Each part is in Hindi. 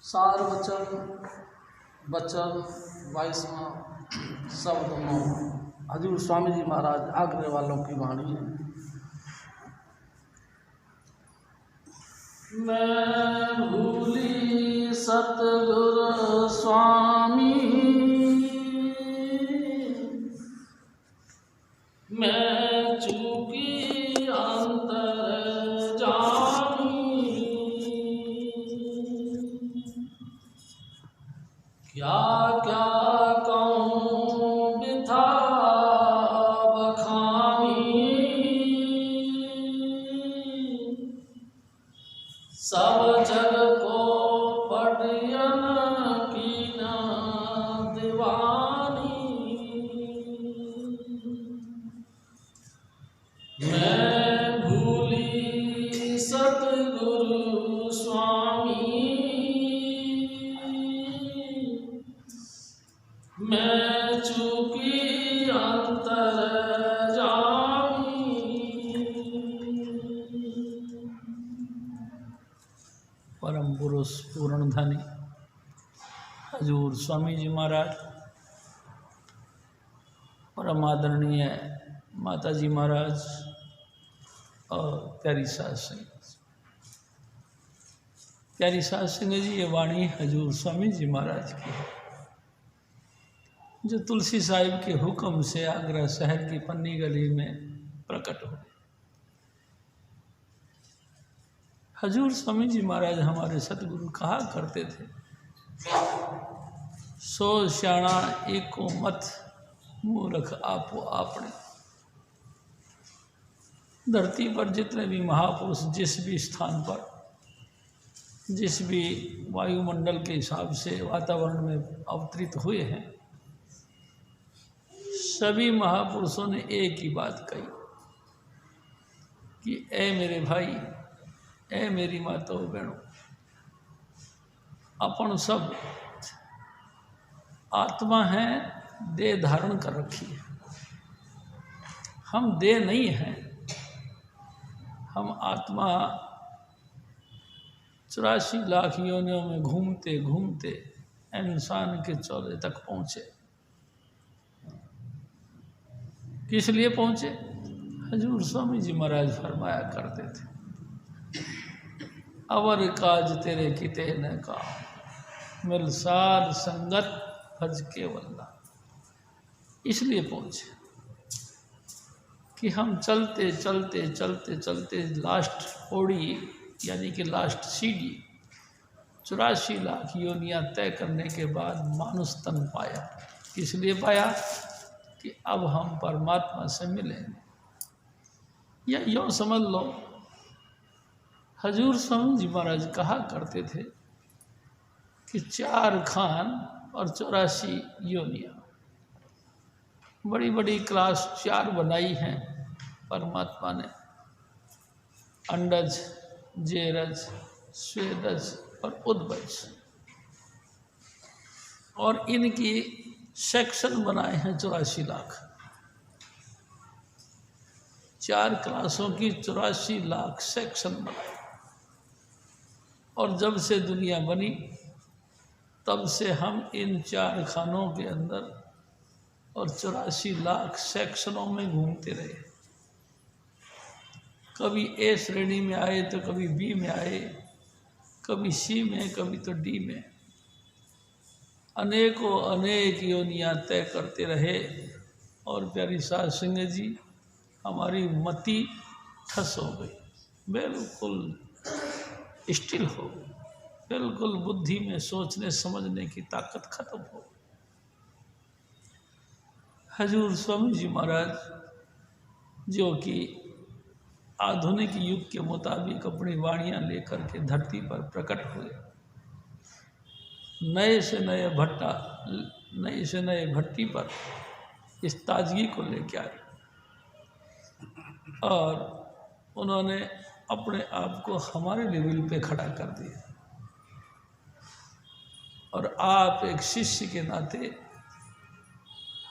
सार वचन बचन 22वां शब्द में हजूर स्वामी जी महाराज आगरे वालों की वाणी है। मैं भूली सतगुरु स्वामी, मैं चूकी अंतर जानी, क्या क्या कहूँ बिथा बखानी, सब जग को पटियन की न दीवानी। मैं भूली सतगुरु स्वामी, मैं चूकी अंतर जानी। परम पुरुष पूर्ण धनी हजूर स्वामी जी महाराज, परम आदरणीय माता जी महाराज और प्यारी सास सिंह, प्यारी सास सिंह जी, ये वाणी हजूर स्वामी जी महाराज की है, जो तुलसी साहिब के हुक्म से आगरा शहर की पन्नी गली में प्रकट हो। हजूर स्वामी जी महाराज हमारे सतगुरु कहा करते थे, सो श्याणा एको मत मूर्ख आपो आपने। धरती पर जितने भी महापुरुष जिस भी स्थान पर, जिस भी वायुमंडल के हिसाब से वातावरण में अवतरित हुए हैं, सभी महापुरुषों ने एक ही बात कही कि ए मेरे भाई, ए मेरी माताओं बहनों, अपन सब आत्मा है, देह धारण कर रखी है। हम देह नहीं हैं, हम आत्मा 84 लाख योनियों में घूमते घूमते इंसान के चौदह तक पहुँचे। किस लिए पहुँचे? हजूर स्वामी जी महाराज फरमाया करते थे, अवर काज तेरे किते न का, मिल सार संगत भज के वल्ला। इसलिए पहुँचे कि हम चलते चलते चलते चलते लास्ट पौड़ी यानी कि लास्ट सीढ़ी 84 लाख योनियाँ तय करने के बाद मानुष तन पाया। इसलिए पाया कि अब हम परमात्मा से मिलेंगे। या यूँ समझ लो, हजूर स्वामी जी महाराज कहा करते थे कि 4 खान और 84 योनियाँ, बड़ी बड़ी क्लास 4 बनाई हैं परमात्मा ने, अंडज, जेरज, स्वेदज और उद्भज, और इनकी सेक्शन बनाए हैं 84 लाख। 4 क्लासों की 84 लाख सेक्शन बनाए। और जब से दुनिया बनी तब से हम इन 4 खानों के अंदर और 84 लाख सेक्शनों में घूमते रहे। कभी ए श्रेणी में आए तो कभी बी में आए, कभी सी में, कभी तो डी में। अनेकों अनेक योनियाँ तय करते रहे। और प्यारी सास सिंह जी, हमारी मति ठस हो गई, बिल्कुल स्टिल हो गई, बिल्कुल बुद्धि में सोचने समझने की ताकत खत्म हो गई। हजूर स्वामी जी महाराज जो कि आधुनिक युग के मुताबिक अपनी वाणियाँ लेकर के धरती पर प्रकट हुए, नए से नए भट्टी पर इस ताजगी को लेकर आए और उन्होंने अपने आप को हमारे लेवल पे खड़ा कर दिया। और आप एक शिष्य के नाते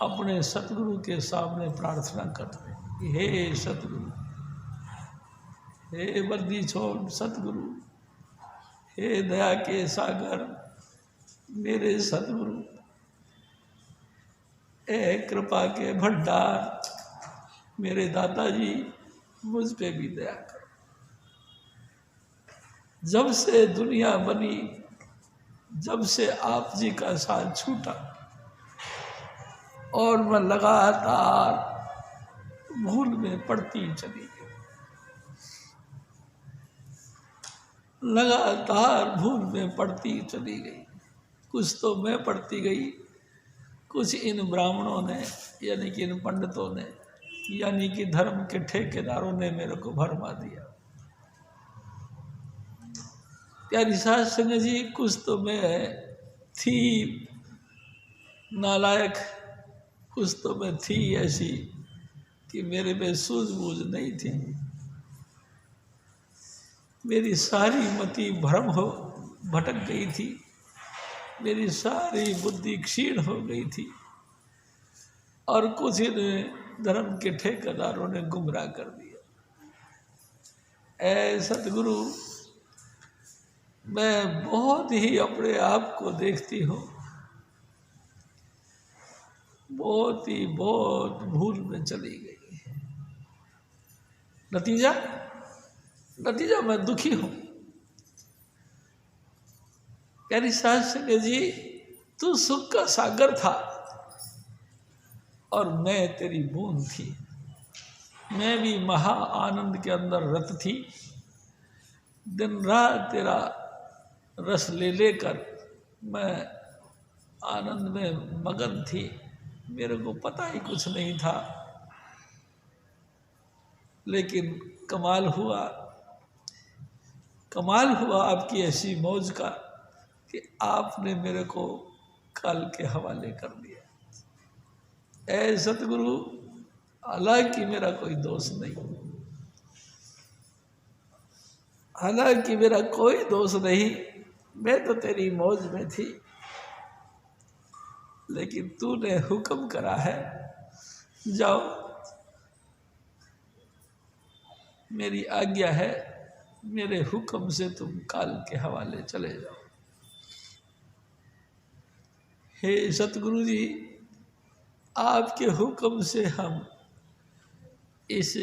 अपने सतगुरु के सामने प्रार्थना करते हैं, हे सतगुरु, हे वर्दी छोड़ सतगुरु, हे दया के सागर मेरे सतगुरु, हे कृपा के भंडार मेरे दादाजी, मुझ पे भी दया करो। जब से दुनिया बनी, जब से आप जी का साथ छूटा, और मैं लगातार भूल में पड़ती चली गई, लगातार भूल में पड़ती चली गई। कुछ तो मैं पड़ती गई, कुछ इन ब्राह्मणों ने, यानी कि इन पंडितों ने, यानी कि धर्म के ठेकेदारों ने मेरे को भरमा दिया। प्यारी साध संगत जी, कुछ तो मैं थी नालायक, कुछ तो मैं थी ऐसी कि मेरे में सूझबूझ नहीं थी। मेरी सारी मति भ्रम हो भटक गई थी, मेरी सारी बुद्धि क्षीण हो गई थी, और कुछ इन धर्म के ठेकेदारों ने गुमराह कर दिया। ऐ सतगुरु, मैं बहुत ही अपने आप को देखती हूँ, बहुत भूल में चली गई। नतीजा मैं दुखी हूँ। प्यारी साध संगत जी, तू सुख का सागर था और मैं तेरी बूंद थी। मैं भी महा आनंद के अंदर रत थी। दिन रात तेरा रस ले लेकर मैं आनंद में मगन थी। मेरे को पता ही कुछ नहीं था, लेकिन कमाल हुआ आपकी ऐसी मौज का कि आपने मेरे को काल के हवाले कर दिया। ऐ सतगुरु, हालांकि मेरा कोई दोष नहीं, हालांकि मेरा कोई दोष नहीं, मैं तो तेरी मौज में थी, लेकिन तूने हुक्म करा है, जाओ, मेरी आज्ञा है, मेरे हुक्म से तुम काल के हवाले चले जाओ। हे सतगुरु जी, आपके हुक्म से हम इस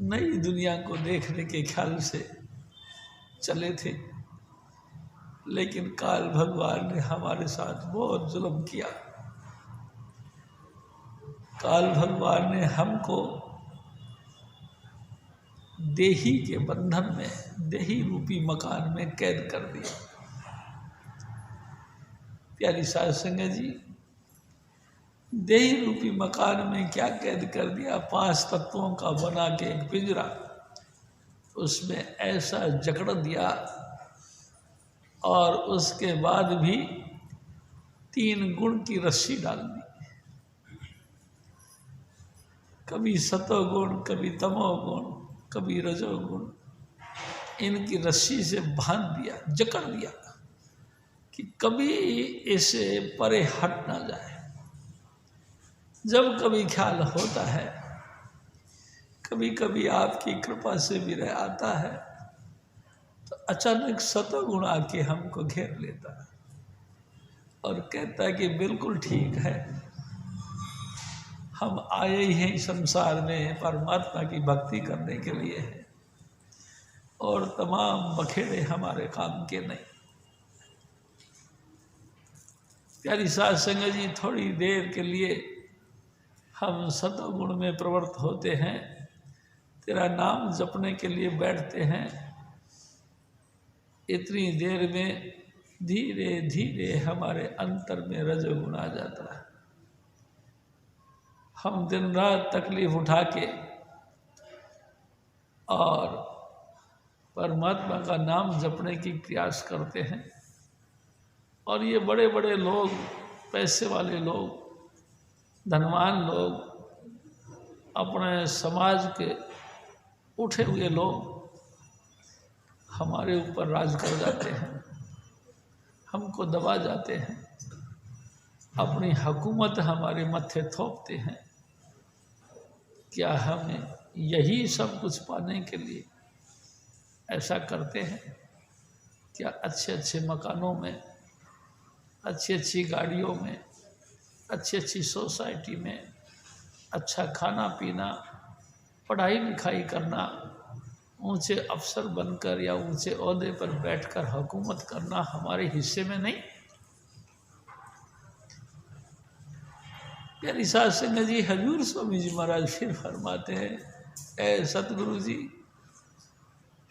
नई दुनिया को देखने के ख्याल से चले थे, लेकिन काल भगवान ने हमारे साथ बहुत जुल्म किया। काल भगवान ने हमको देही के बंधन में, देही रूपी मकान में कैद कर दिया। प्यारी साध संगत जी, देही रूपी मकान में क्या कैद कर दिया? 5 तत्वों का बना के एक पिंजरा, उसमें ऐसा जकड़ दिया, और उसके बाद भी 3 गुण की रस्सी डाल दी। कभी सतोगुण, कभी तमोगुण, कभी रजोगुण, इनकी रस्सी से बांध दिया, जकड़ दिया कि कभी इसे परे हट ना जाए। जब कभी ख्याल होता है, कभी कभी आपकी कृपा से विरह आता है, तो अचानक सतोगुण आके हमको घेर लेता है और कहता है कि बिल्कुल ठीक है, हम आए ही हैं संसार में परमात्मा की भक्ति करने के लिए है, और तमाम बखेड़े हमारे काम के नहीं। प्यारी साध संगत जी, थोड़ी देर के लिए हम सतोगुण में प्रवृत्त होते हैं, तेरा नाम जपने के लिए बैठते हैं। इतनी देर में धीरे धीरे हमारे अंतर में रजोगुण आ जाता है। हम दिन रात तकलीफ उठा के और परमात्मा का नाम जपने की प्रयास करते हैं, और ये बड़े बड़े लोग, पैसे वाले लोग, धनवान लोग, अपने समाज के उठे हुए लोग हमारे ऊपर राज कर जाते हैं, हमको दबा जाते हैं, अपनी हुकूमत हमारे मत्थे थोपते हैं। क्या हमें यही सब कुछ पाने के लिए ऐसा करते हैं? क्या अच्छे अच्छे मकानों में, अच्छी अच्छी गाड़ियों में, अच्छी अच्छी सोसाइटी में अच्छा खाना पीना, पढ़ाई लिखाई करना, ऊंचे अफसर बनकर या ऊंचे ओहदे पर बैठकर हुकूमत करना हमारे हिस्से में नहीं? प्यारी साध संगत जी, हजूर स्वामी जी महाराज फिर फरमाते हैं, ए सतगुरु जी,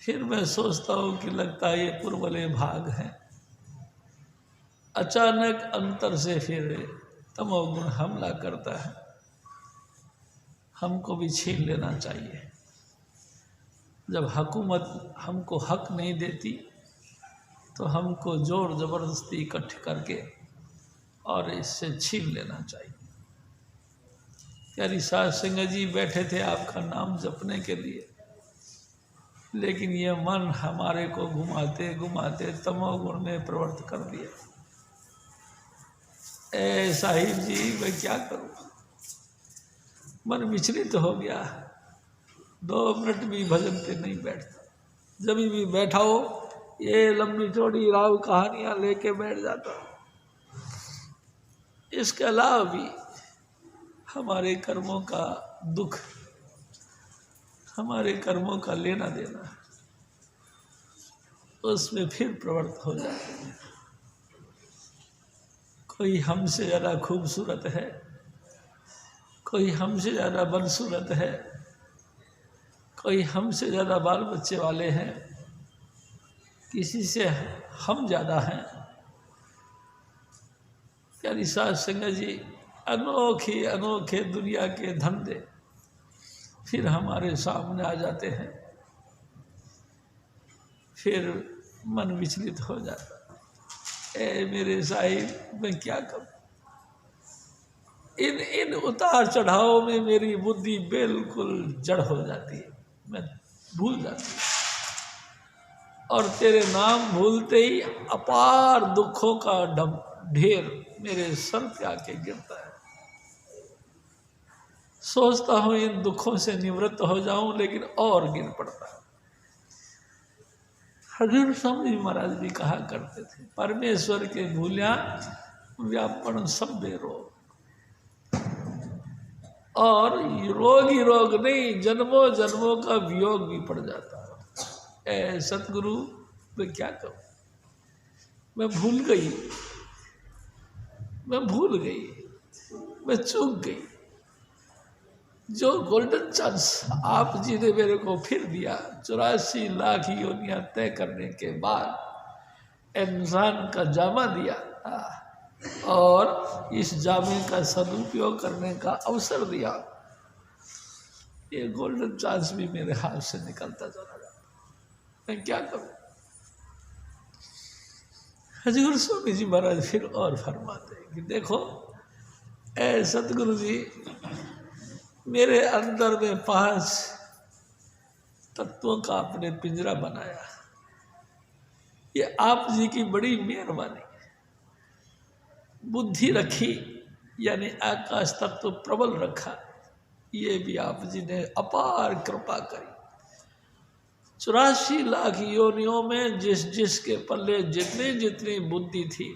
फिर मैं सोचता हूँ कि लगता है ये पुरवले भाग हैं। अचानक अंतर से फिर तमोगुण हमला करता है, हमको भी छीन लेना चाहिए। जब हुकूमत हमको हक नहीं देती तो हमको जोर ज़बरदस्ती इकट्ठे करके और इससे छीन लेना चाहिए। प्यारी साध संगत जी, बैठे थे आपका नाम जपने के लिए, लेकिन ये मन हमारे को घुमाते घुमाते तमोगुण में प्रवृत्त कर दिया। ए साहिब जी, मैं क्या करूं? मन विचलित तो हो गया, 2 मिनट भी भजन पे नहीं बैठता। जब भी बैठा हो ये लंबी चौड़ी राव कहानियां लेके बैठ जाता। इसके अलावा भी हमारे कर्मों का दुख, हमारे कर्मों का लेना देना, उसमें फिर प्रवृत्त हो जाते हैं। कोई हमसे ज़्यादा खूबसूरत है, कोई हमसे ज़्यादा बदसूरत है, कोई हमसे ज़्यादा बाल बच्चे वाले हैं, किसी से हम ज़्यादा हैं। प्यारी साध संगत जी, अनोखे अनोखे दुनिया के धंधे फिर हमारे सामने आ जाते हैं, फिर मन विचलित हो जाता। ए मेरे साहिब, मैं क्या करूं? इन उतार चढ़ावों में मेरी बुद्धि बिल्कुल जड़ हो जाती है, मैं भूल जाती हूँ। और तेरे नाम भूलते ही अपार दुखों का ढेर मेरे सर पे आके गिरता है। सोचता हूँ इन दुखों से निवृत्त हो जाऊं, लेकिन और गिर पड़ता है। हजूर स्वामी जी महाराज भी कहा करते थे, परमेश्वर के भूलिया व्यापन सब रोग। और रोग ही रोग नहीं, जन्मों जन्मों का वियोग भी पड़ जाता है। ए सतगुरु, मैं क्या कहूँ? मैं भूल गई, मैं चूक गई। जो गोल्डन चांस आप जी ने मेरे को फिर दिया, 84 लाख योनियां तय करने के बाद इंसान का जामा दिया और इस जामे का सदुपयोग करने का अवसर दिया, ये गोल्डन चांस भी मेरे हाथ से निकलता चला जाता। मैं क्या करूं? हजूर स्वामी जी महाराज फिर और फरमाते हैं कि देखो ए सतगुरु जी, मेरे अंदर में 5 तत्वों का आपने पिंजरा बनाया, ये आप जी की बड़ी मेहरबानी। बुद्धि रखी यानी आकाश तत्व प्रबल रखा, ये भी आप जी ने अपार कृपा करी। 84 लाख योनियों में जिस जिसके पल्ले जितनी जितनी बुद्धि थी,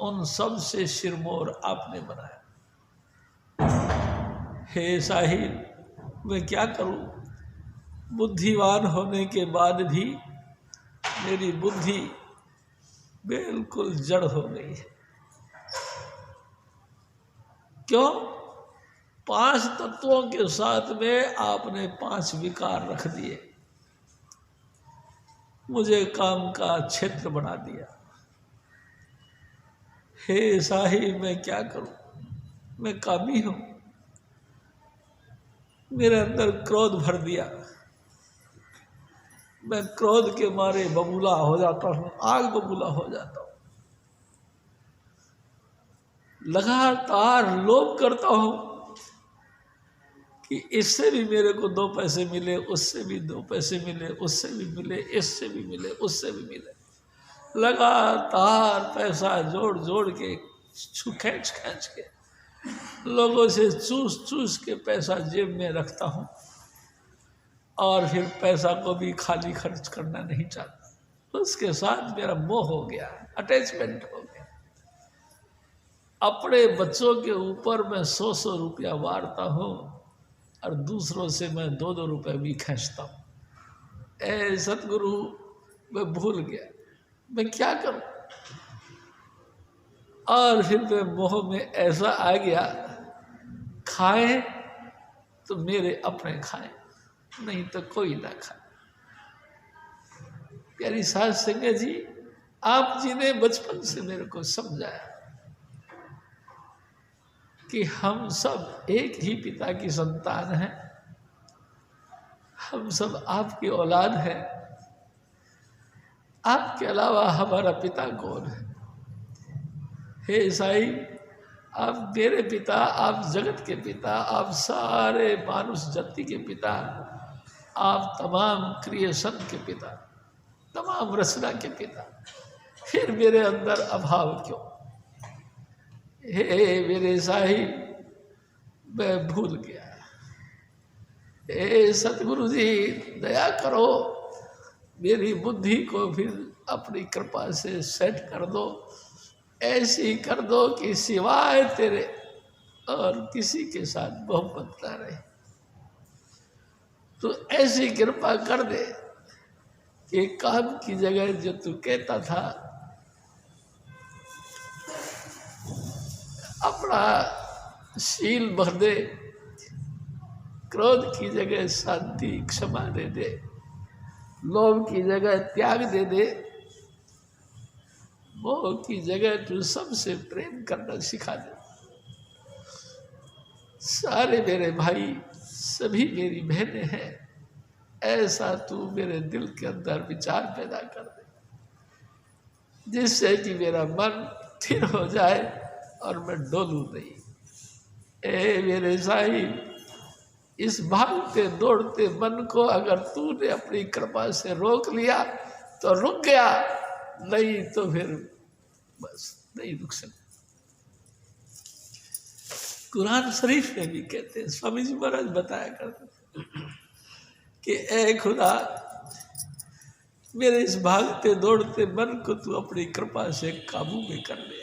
उन सब से सिरमौर आपने बनाया। हे साहिब, मैं क्या करूं? बुद्धिवान होने के बाद भी मेरी बुद्धि बिल्कुल जड़ हो गई है। क्यों? 5 तत्वों के साथ में आपने 5 विकार रख दिए, मुझे काम का क्षेत्र बना दिया। हे साहिब, मैं क्या करूं? मैं कामी हूं, मेरे अंदर क्रोध भर दिया, मैं क्रोध के मारे बबूला हो जाता हूं, आग बबूला हो जाता हूं। लगातार लोभ करता हूं कि इससे भी मेरे को 2 पैसे मिले, उससे भी 2 पैसे मिले, उससे भी मिले, इससे भी मिले, उससे भी मिले। लगातार पैसा जोड़ जोड़ के, खींच खींच के, लोगों से चूस चूस के पैसा जेब में रखता हूँ और फिर पैसा को भी खाली खर्च करना नहीं चाहता। उसके साथ मेरा मोह हो गया, अटैचमेंट हो गया। अपने बच्चों के ऊपर मैं 100 रुपया वारता हूँ और दूसरों से मैं 2 रुपये भी खींचता हूँ। ए सतगुरु, मैं भूल गया, मैं क्या करूँ। और फिर मैं मोह में ऐसा आ गया, खाए तो मेरे अपने खाए, नहीं तो कोई ना खाए। प्यारी साध संगत जी, आप जी ने बचपन से मेरे को समझाया कि हम सब एक ही पिता की संतान हैं, हम सब आपकी औलाद हैं। आपके अलावा हमारा पिता कौन है? हे साईं, आप मेरे पिता, आप जगत के पिता, आप सारे मानुष जाति के पिता, आप तमाम क्रिएशन के पिता, तमाम रचना के पिता, फिर मेरे अंदर अभाव क्यों? हे मेरे साईं, मैं भूल गया। हे सतगुरु जी, दया करो, मेरी बुद्धि को फिर अपनी कृपा से सेट कर दो, ऐसी कर दो कि सिवाय तेरे और किसी के साथ मोहब्बत ना रहे। तो ऐसी कृपा कर दे कि काम की जगह जो तू कहता था अपना शील भर दे, क्रोध की जगह शांति क्षमा दे दे, लोभ की जगह त्याग दे दे, मोह की जगह तू सबसे प्रेम करना सिखा दे। सारे मेरे भाई, सभी मेरी बहनें हैं, ऐसा तू मेरे दिल के अंदर विचार पैदा कर दे, जिससे कि मेरा मन स्थिर हो जाए और मैं डोलूं नहीं। ए मेरे साईं, इस भागते दौड़ते मन को अगर तूने अपनी कृपा से रोक लिया तो रुक गया, नहीं तो फिर बस नहीं रुक सकता। कुरान शरीफ में भी कहते हैं, स्वामी जी महाराज बताया करते थे कि ए खुदा, मेरे इस भागते दौड़ते मन को तू अपनी कृपा से काबू में कर ले।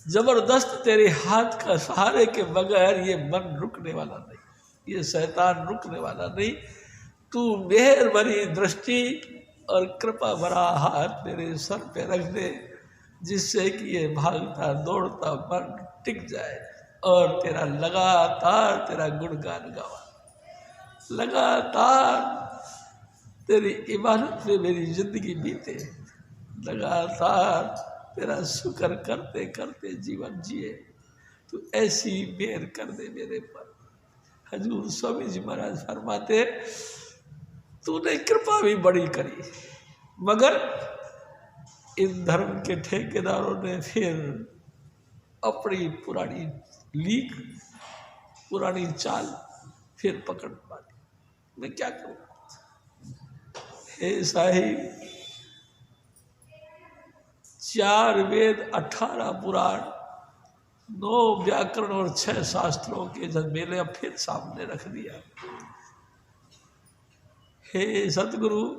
जबरदस्त तेरे हाथ का सहारे के बगैर ये मन रुकने वाला नहीं, ये शैतान रुकने वाला नहीं। तू मेहर भरी दृष्टि और कृपा भरा हाथ मेरे सर पे रख दे, जिससे कि ये भागता दौड़ता मन टिक जाए और तेरा लगातार तेरा गुणगान गावा, लगातार तेरी इबादत में मेरी जिंदगी बीते, लगातार तेरा शुक्र करते करते जीवन जिए। तो ऐसी मेहर कर दे मेरे पर। हजूर स्वामी जी महाराज फरमाते, तूने कृपा भी बड़ी करी, मगर इन धर्म के ठेकेदारों ने फिर अपनी पुरानी लीक, पुरानी चाल फिर पकड़ पाई। मैं क्या करूं? हे साहिब, 4 वेद, 18 पुराण, 9 व्याकरण और 6 शास्त्रों के झमेले अब फिर सामने रख दिया। हे सतगुरु,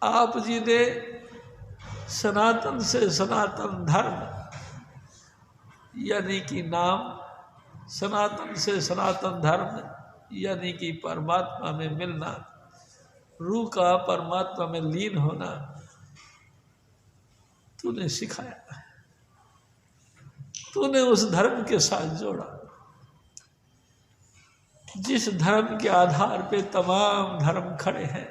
आप जी ने सनातन से सनातन धर्म यानी कि नाम, सनातन से सनातन धर्म यानी कि परमात्मा में मिलना, रूह का परमात्मा में लीन होना तूने सिखाया। तूने उस धर्म के साथ जोड़ा जिस धर्म के आधार पे तमाम धर्म खड़े हैं।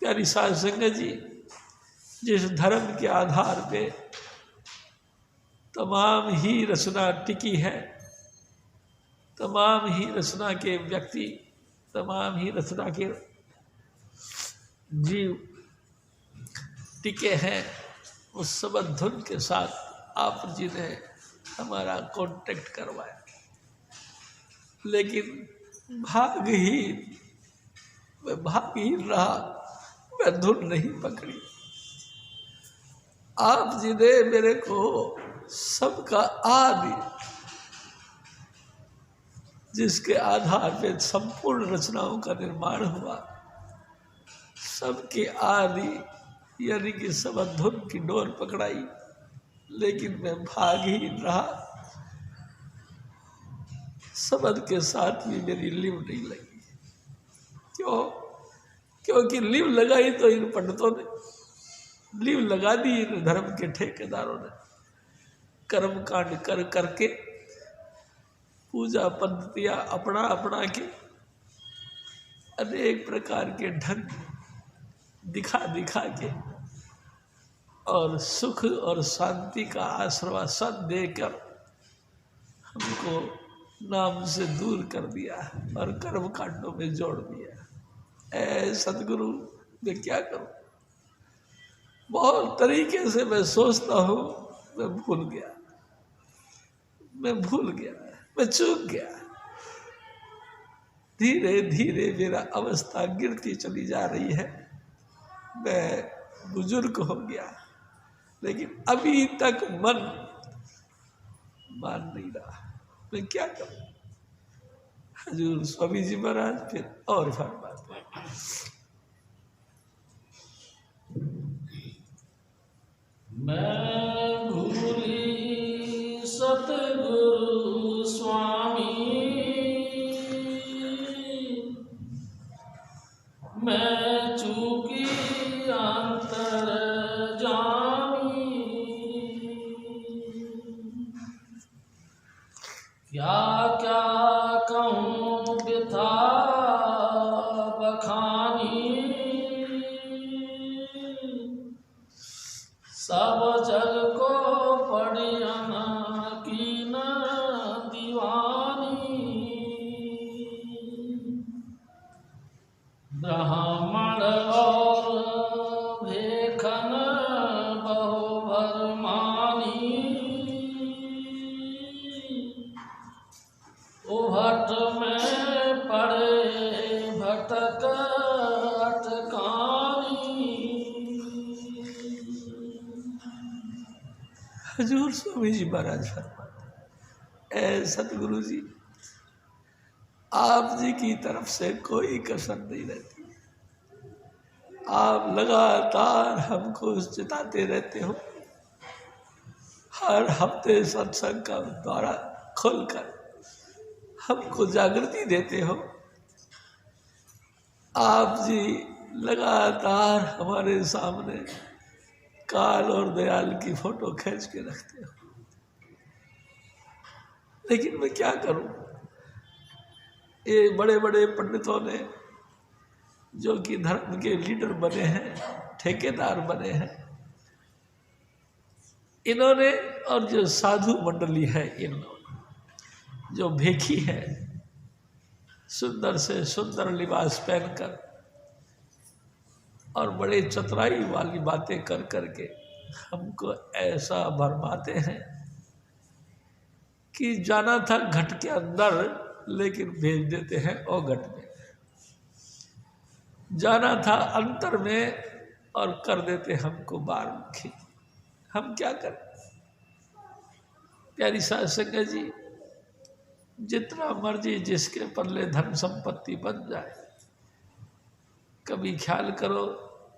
प्यारी साध संगत जी, जिस धर्म के आधार पे तमाम ही रचना टिकी है, तमाम ही रचना के व्यक्ति, तमाम ही रचना के जीव टिके हैं, उस सबद धुन के साथ आप जी ने हमारा कांटेक्ट करवाया। लेकिन मैं भागहीन रहा, मैं धुन नहीं पकड़ी। आप जी ने मेरे को सबका आदि, जिसके आधार पे संपूर्ण रचनाओं का निर्माण हुआ, सबकी आदि यानी कि सब धुन की डोर पकड़ाई, लेकिन मैं भाग ही रहा। सबद के साथ भी मेरी लिव नहीं लगी। क्यों? क्योंकि लिव लगाई तो इन पंडितों ने, लिव लगा दी इन धर्म के ठेकेदारों ने। कर्म कांड कर करके, पूजा पद्धतियां अपना अपना के, अनेक प्रकार के ढंग दिखा दिखा के और सुख और शांति का आश्वासन देकर हमको नाम से दूर कर दिया और कर्म कांडों में जोड़ दिया। ऐ सतगुरु, मैं क्या करूं? बहुत तरीके से मैं सोचता हूं, मैं भूल गया, मैं चूक गया। धीरे धीरे मेरा अवस्था गिरती चली जा रही है। मैं बुजुर्ग हो गया, लेकिन अभी तक मन मान नहीं रहा। मैं क्या करूं? हजूर स्वामी जी महाराज फिर और फरमाते हैं, मैं भूली सतगुरु स्वामी, मैं चूकी अंतर जामी, क्या क्या कहूँ बिथा बखानी, सब जग को पड़ियना की न दीवानी, ब्राह्मण और भेखन बहु भरमानी, उभट में पड़े भटक अटकानी। हजूर स्वामी जी महाराज फरमाते, ऐ सतगुरु जी, आप जी की तरफ से कोई कसर नहीं रहती। आप लगातार हमको चिताते रहते हो। हर हफ्ते सत्संग का द्वारा खोलकर हमको जागृति देते हो। आप जी लगातार हमारे सामने काल और दयाल की फोटो खींच के रखते हो। लेकिन मैं क्या करूं? ये बड़े बड़े पंडितों ने, जो कि धर्म के लीडर बने हैं, ठेकेदार बने हैं, इन्होंने, और जो साधु मंडली है, इन्होंने जो भेखी है, सुंदर से सुंदर लिबास पहनकर और बड़े चतुराई वाली बातें कर करके हमको ऐसा भरमाते हैं कि जाना था घट के अंदर, लेकिन भेज देते हैं घट में। जाना था अंतर में और कर देते हमको बारमुखी। हम क्या करें? प्यारी साध संगत जी, जितना मर्जी जिसके पल्ले धन संपत्ति बन जाए, कभी ख्याल करो,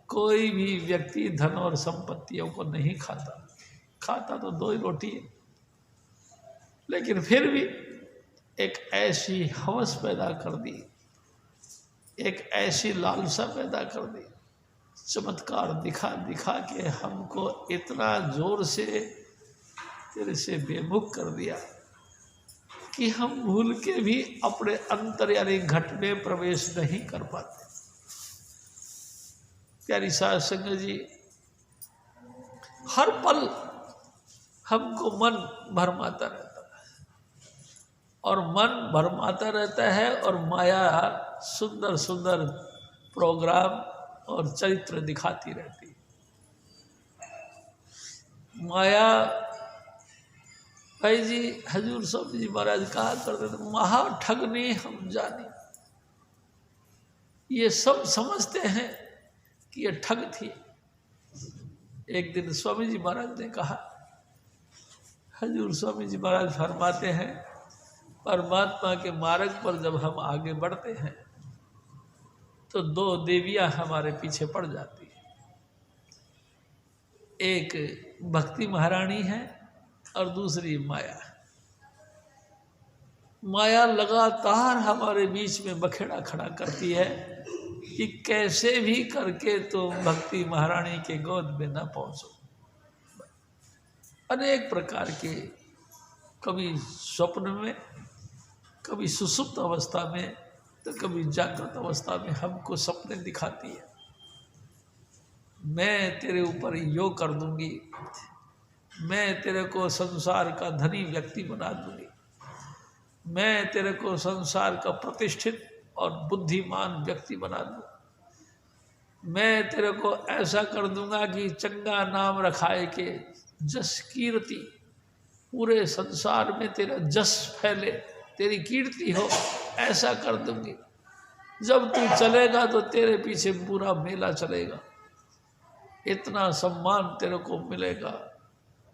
कोई भी व्यक्ति धन और संपत्तियों को नहीं खाता। खाता तो 2 ही रोटी है, लेकिन फिर भी एक ऐसी हवस पैदा कर दी, एक ऐसी लालसा पैदा कर दी, चमत्कार दिखा दिखा के हमको इतना जोर से तेरे से बेमुख कर दिया कि हम भूल के भी अपने अंतर यानी घट में प्रवेश नहीं कर पाते। प्यारी साध संगत जी, हर पल हमको मन भरमाता रहता है और मन भरमाता रहता है, और माया सुंदर सुंदर प्रोग्राम और चरित्र दिखाती रहती है। माया, भाई जी हजूर स्वामी जी महाराज कहा करते थे, महा ठगने हम जाने। ये सब समझते हैं कि ये ठग थी। एक दिन स्वामी जी महाराज ने कहा, हजूर स्वामी जी महाराज फरमाते हैं, परमात्मा के मार्ग पर जब हम आगे बढ़ते हैं तो दो देवियां हमारे पीछे पड़ जाती है। एक भक्ति महारानी है और दूसरी माया। माया लगातार हमारे बीच में बखेड़ा खड़ा करती है कि कैसे भी करके तुम भक्ति महारानी के गोद में न पहुंचो। अनेक प्रकार के, कभी स्वप्न में, कभी सुसुप्त अवस्था में, तो कभी जागृत अवस्था में हमको सपने दिखाती है। मैं तेरे ऊपर योग कर दूंगी, मैं तेरे को संसार का धनी व्यक्ति बना दूंगी, मैं तेरे को संसार का प्रतिष्ठित और बुद्धिमान व्यक्ति बना दूँ, मैं तेरे को ऐसा कर दूंगा कि चंगा नाम रखाए के जस कीर्ति, पूरे संसार में तेरा जस फैले, तेरी कीर्ति हो, ऐसा कर दूंगी। जब तू चलेगा तो तेरे पीछे पूरा मेला चलेगा, इतना सम्मान तेरे को मिलेगा,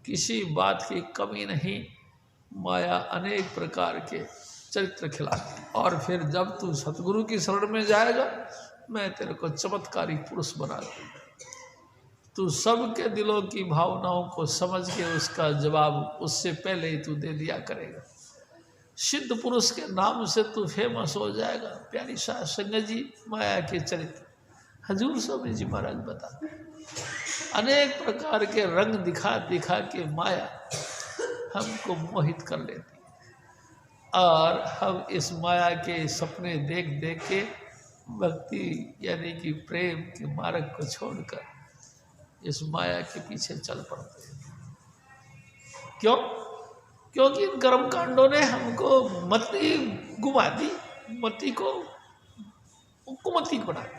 किसी बात की कमी नहीं। माया अनेक प्रकार के चरित्र खिलाती। और फिर जब तू सतगुरु की शरण में जाएगा, मैं तेरे को चमत्कारी पुरुष बना दूंगा। तू सबके दिलों की भावनाओं को समझ के उसका जवाब उससे पहले ही तू दे दिया करेगा। सिद्ध पुरुष के नाम से तू फेमस हो जाएगा। प्यारी साध संगत जी, माया के चरित्र हजूर स्वामी जी महाराज बताते। अनेक प्रकार के रंग दिखा दिखा के माया हमको मोहित कर लेती है और हम इस माया के सपने देख देख के भक्ति यानी कि प्रेम के मार्ग को छोड़कर इस माया के पीछे चल पड़ते हैं। क्यों? क्योंकि इन कर्म कांडों ने हमको मति घुमा दी, मति को कुमति बना दी।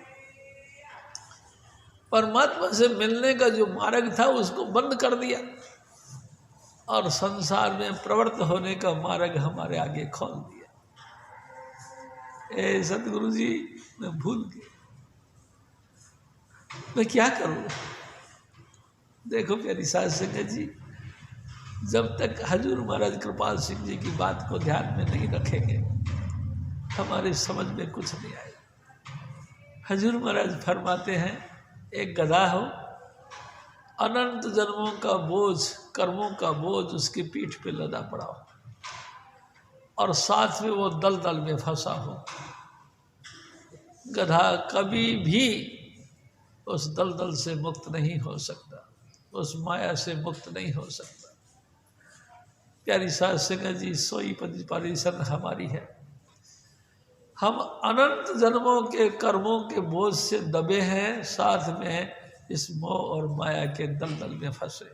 परमात्मा से मिलने का जो मार्ग था उसको बंद कर दिया और संसार में प्रवृत्त होने का मार्ग हमारे आगे खोल दिया। ए सतगुरु जी, मैं भूल गया, मैं क्या करूँ? देखो प्यारी साध संगत जी, जब तक हजूर महाराज कृपाल सिंह जी की बात को ध्यान में नहीं रखेंगे, हमारे समझ में कुछ नहीं आएगा। हजूर महाराज फरमाते हैं, एक गधा हो, अनंत जन्मों का बोझ, कर्मों का बोझ उसकी पीठ पे लदा पड़ा हो और साथ में वो दलदल में फंसा हो। गधा कभी भी उस दलदल से मुक्त नहीं हो सकता, उस माया से मुक्त नहीं हो सकता। प्यारी साध संगत जी, सोई परिसन हमारी है। हम अनंत जन्मों के कर्मों के बोझ से दबे हैं, साथ में इस मोह और माया के दलदल में फंसे।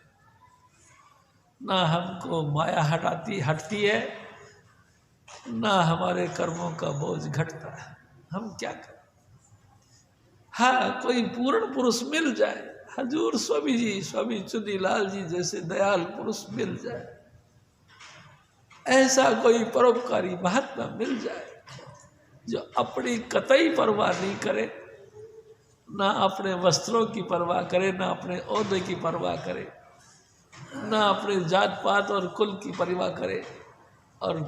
ना हमको माया हटती है, ना हमारे कर्मों का बोझ घटता है। हम क्या करें? हाँ, कोई पूर्ण पुरुष मिल जाए, हजूर स्वामी जी, स्वामी चुनीलाल जी जैसे दयाल पुरुष मिल जाए, ऐसा कोई परोपकारी महात्मा मिल जाए जो अपनी कतई परवाह नहीं करे, ना अपने वस्त्रों की परवाह करे, ना अपने ओहदे की परवाह करे, ना अपने जात पात और कुल की परवाह करे, और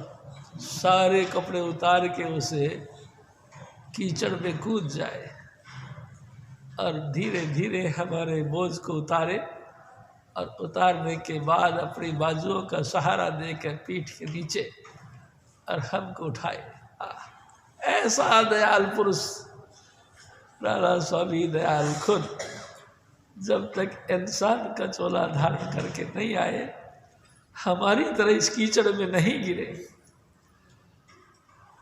सारे कपड़े उतार के उसे कीचड़ में कूद जाए और धीरे धीरे हमारे बोझ को उतारे, और उतारने के बाद अपनी बाजुओं का सहारा देकर पीठ के नीचे और हमको उठाए। ऐसा दयाल पुरुष राणा स्वामी दयाल खुद जब तक इंसान का चोला धारण करके नहीं आए, हमारी तरह इस कीचड़ में नहीं गिरे,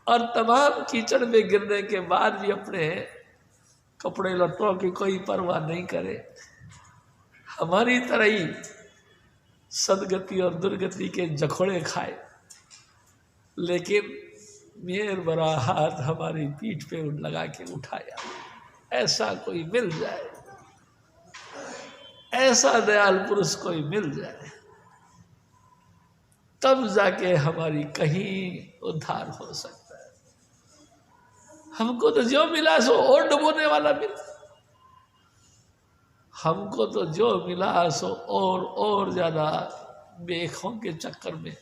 और तमाम कीचड़ में गिरने के बाद भी अपने कपड़े लट्टों की कोई परवाह नहीं करे, हमारी तरह ही सदगति और दुर्गति के जखोड़े खाए, लेकिन मेर बड़ा हाथ हमारी पीठ पे लगा के उठाया। ऐसा कोई मिल जाए, ऐसा दयाल पुरुष कोई मिल जाए, तब जाके हमारी कहीं उद्धार हो सकता है। हमको तो जो मिला सो और डुबोने वाला मिला, हमको तो जो मिला सो और ज़्यादा बेखों के चक्कर में,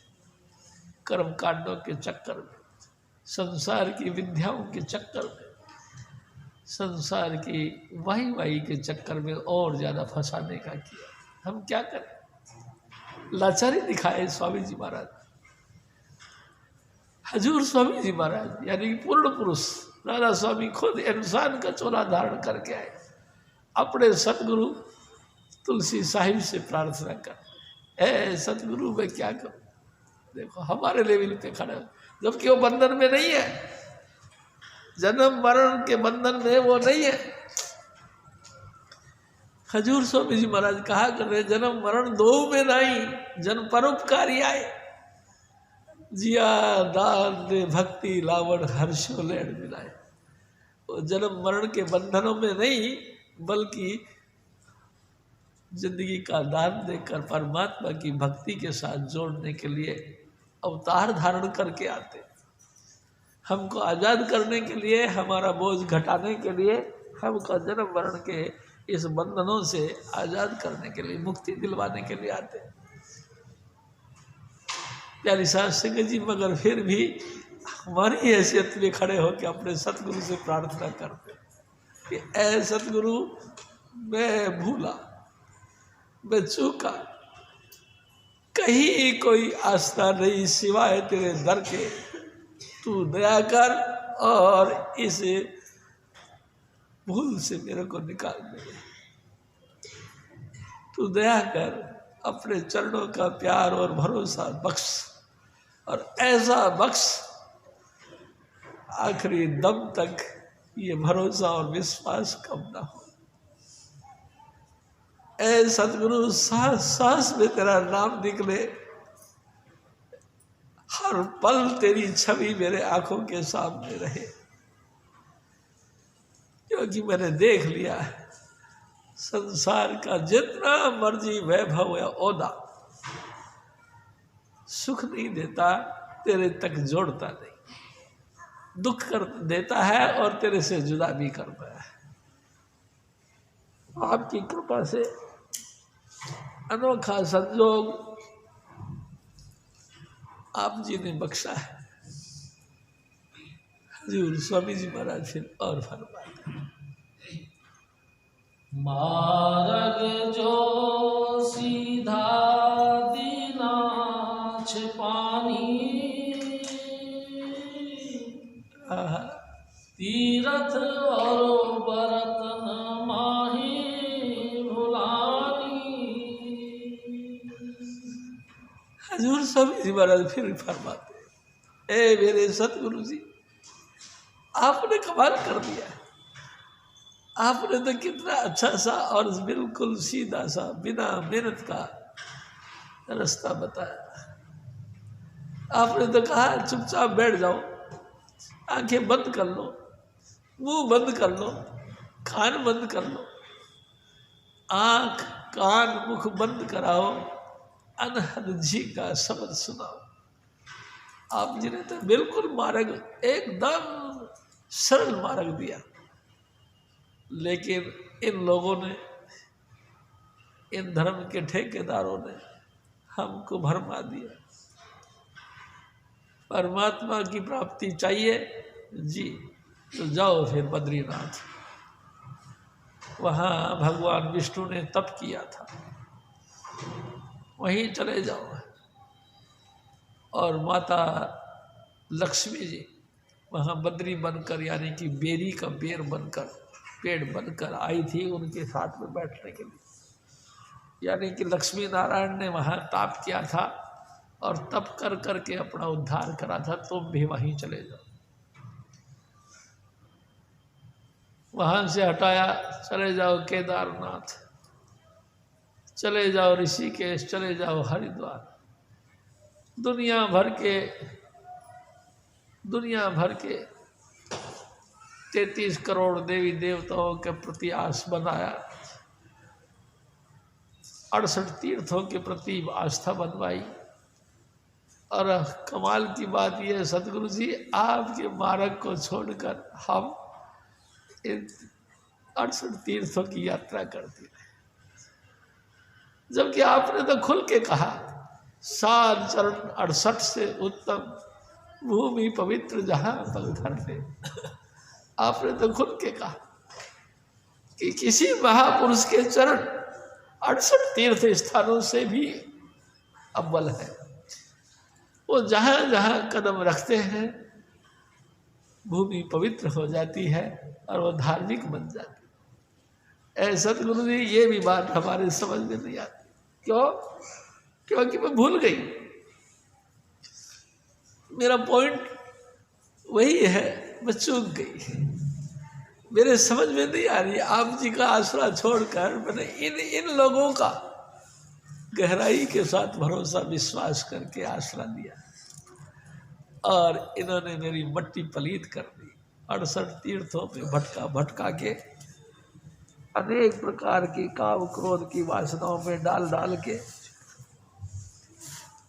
कर्म कांडों के चक्कर में, संसार की विद्याओं के चक्कर में, संसार की वाही के चक्कर में और ज़्यादा फंसाने का किया। हम क्या करें? लाचारी दिखाए स्वामी जी महाराज। हजूर स्वामी जी महाराज यानी पूर्ण पुरुष राधा स्वामी खुद इंसान का चोला धारण करके आए, अपने सतगुरु तुलसी साहिब से प्रार्थना कर, ए सतगुरु मैं क्या करूं? देखो हमारे लेवल पे खड़ा है, जबकि वो बंधन में नहीं है, जन्म मरण के बंधन में वो नहीं है। हजूर स्वामी जी महाराज कहा कर रहे, जन्म मरण दो में नहीं, जन परोपकारी आए, जिया दान दे भक्ति लावण हर्षो लेण मिलाए। वो जन्म मरण के बंधनों में नहीं, बल्कि जिंदगी का दान देकर परमात्मा की भक्ति के साथ जोड़ने के लिए अवतार धारण करके आते, हमको आज़ाद करने के लिए, हमारा बोझ घटाने के लिए, हमको जन्म मरण के इस बंधनों से आज़ाद करने के लिए, मुक्ति दिलवाने के लिए आते। प्यारी साहब सिंह जी मगर फिर भी हमारी हैसियत में खड़े होकर अपने सतगुरु से प्रार्थना करते कि ऐ सतगुरु मैं भूला, मैं चूका, कहीं कोई आस्था नहीं सिवाय तेरे दर के, तू दया कर और इस भूल से मेरे को निकाल दे। तू दया कर, अपने चरणों का प्यार और भरोसा बख्श, और ऐसा बख्श आखिरी दम तक ये भरोसा और विश्वास कम ना हो। ऐ सतगुरु सांस सांस में तेरा नाम निकले, हर पल तेरी छवि मेरे आंखों के सामने रहे, क्योंकि मैंने देख लिया है संसार का जितना मर्जी वैभव या ओदा सुख नहीं देता, तेरे तक जोड़ता नहीं, दुख कर देता है और तेरे से जुदा भी करता है। आपकी कृपा से अनोखा संजोग आप जी ने बख्शा है। हजूर स्वामी जी महाराज फिर और फरमाते, मार्ग जो सीधा दीना छिपानी, तीरथ और बरतन माही भुलानी। हजूर स्वामी जी महाराज फिर फरमाते, ए मेरे सतगुरु जी, आपने कमाल कर दिया, आपने तो कितना अच्छा सा और बिल्कुल सीधा सा बिना मेहनत का रास्ता बताया। आपने तो कहा चुपचाप बैठ जाओ, आंखें बंद कर लो, मुंह बंद कर लो, कान बंद कर लो, आंख कान मुख बंद कराओ, अनहद जी का शब्द सुनाओ। आप जी ने तो बिल्कुल मार्ग, एकदम सरल मार्ग दिया, लेकिन इन लोगों ने, इन धर्म के ठेकेदारों ने हमको भरमा दिया। परमात्मा की प्राप्ति चाहिए जी तो जाओ फिर बद्रीनाथ, वहाँ भगवान विष्णु ने तप किया था, वहीं चले जाओ। और माता लक्ष्मी जी वहाँ बद्री बनकर, यानी कि बेरी का बेर बनकर, पेड़ बनकर आई थी उनके साथ में बैठने के लिए, यानी कि लक्ष्मी नारायण ने वहाँ ताप किया था और तप कर करके अपना उद्धार करा था। तुम भी वहीं चले जाओ, वहाँ से हटाया, चले जाओ केदारनाथ, चले जाओ ऋषिकेश, चले जाओ हरिद्वार। दुनिया भर के 33 करोड़ देवी देवताओं के प्रति आस बनाया, 68 तीर्थों के प्रति आस्था बनवाई। और कमाल की बात यह है सतगुरु जी, आपके मार्ग को छोड़कर हम इन 68 तीर्थों की यात्रा करते हैं, जबकि आपने तो खुल के कहा 7 चरण 68 से उत्तम भूमि पवित्र जहाँ पग धरते। आपने तो खुल के कहा कि किसी महापुरुष के चरण 68 तीर्थ स्थानों से भी अव्वल है। वो जहाँ जहाँ कदम रखते हैं भूमि पवित्र हो जाती है और वो धार्मिक बन जाती है। सतगुरु जी ये भी बात हमारे समझ में नहीं आती। क्यों? क्योंकि मैं भूल गई। मेरा पॉइंट वही है, मैं चूक गई, मेरे समझ में नहीं आ रही। आप जी का आसरा छोड़कर मैंने इन लोगों का गहराई के साथ भरोसा विश्वास करके आसरा दिया और इन्होंने मेरी मट्टी पलीत कर दी। 68 तीर्थों पे भटका भटका के अनेक प्रकार की काम क्रोध की वासनाओं में डाल डाल के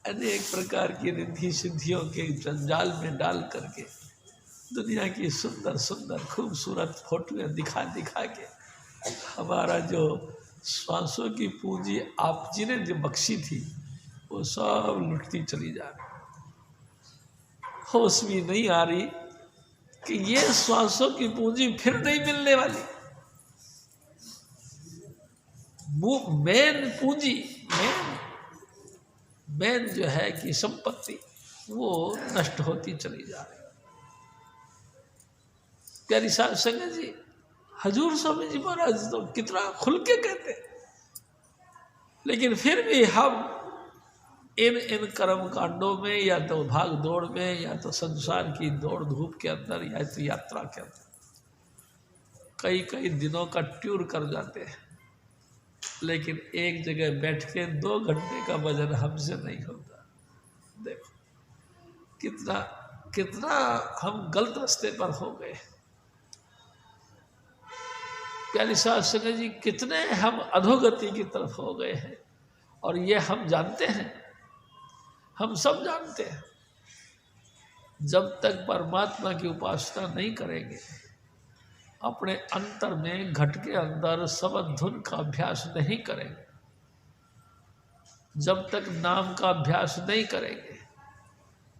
अनेक प्रकार की रिद्धि सिद्धियों के जंजाल में डाल करके दुनिया की सुंदर सुंदर खूबसूरत फोटोएं दिखा दिखा के हमारा जो श्वासों की पूंजी आप जी ने जो बख्शी थी वो सब लुटती चली जा रही। होश भी नहीं आ रही कि ये श्वासों की पूंजी फिर नहीं मिलने वाली। मेन पूंजी मेन जो है कि संपत्ति वो नष्ट होती चली जा रही। प्यारी साहब संगत जी, हजूर स्वामी जी महाराज तो कितना खुल के कहते, लेकिन फिर भी हम इन कर्म कांडों में या तो भाग दौड़ में या तो संसार की दौड़ धूप के अंदर या तो यात्रा के अंदर कई कई दिनों का टूर कर जाते हैं, लेकिन एक जगह बैठ के 2 घंटे का भजन हमसे नहीं होता। देखो कितना कितना हम गलत रास्ते पर हो गए। प्यारी साहब संगत जी, कितने हम अधोगति की तरफ हो गए हैं और ये हम जानते हैं, हम सब जानते हैं। जब तक परमात्मा की उपासना नहीं करेंगे, अपने अंतर में घट के अंदर सबद धुन का अभ्यास नहीं करेंगे, जब तक नाम का अभ्यास नहीं करेंगे,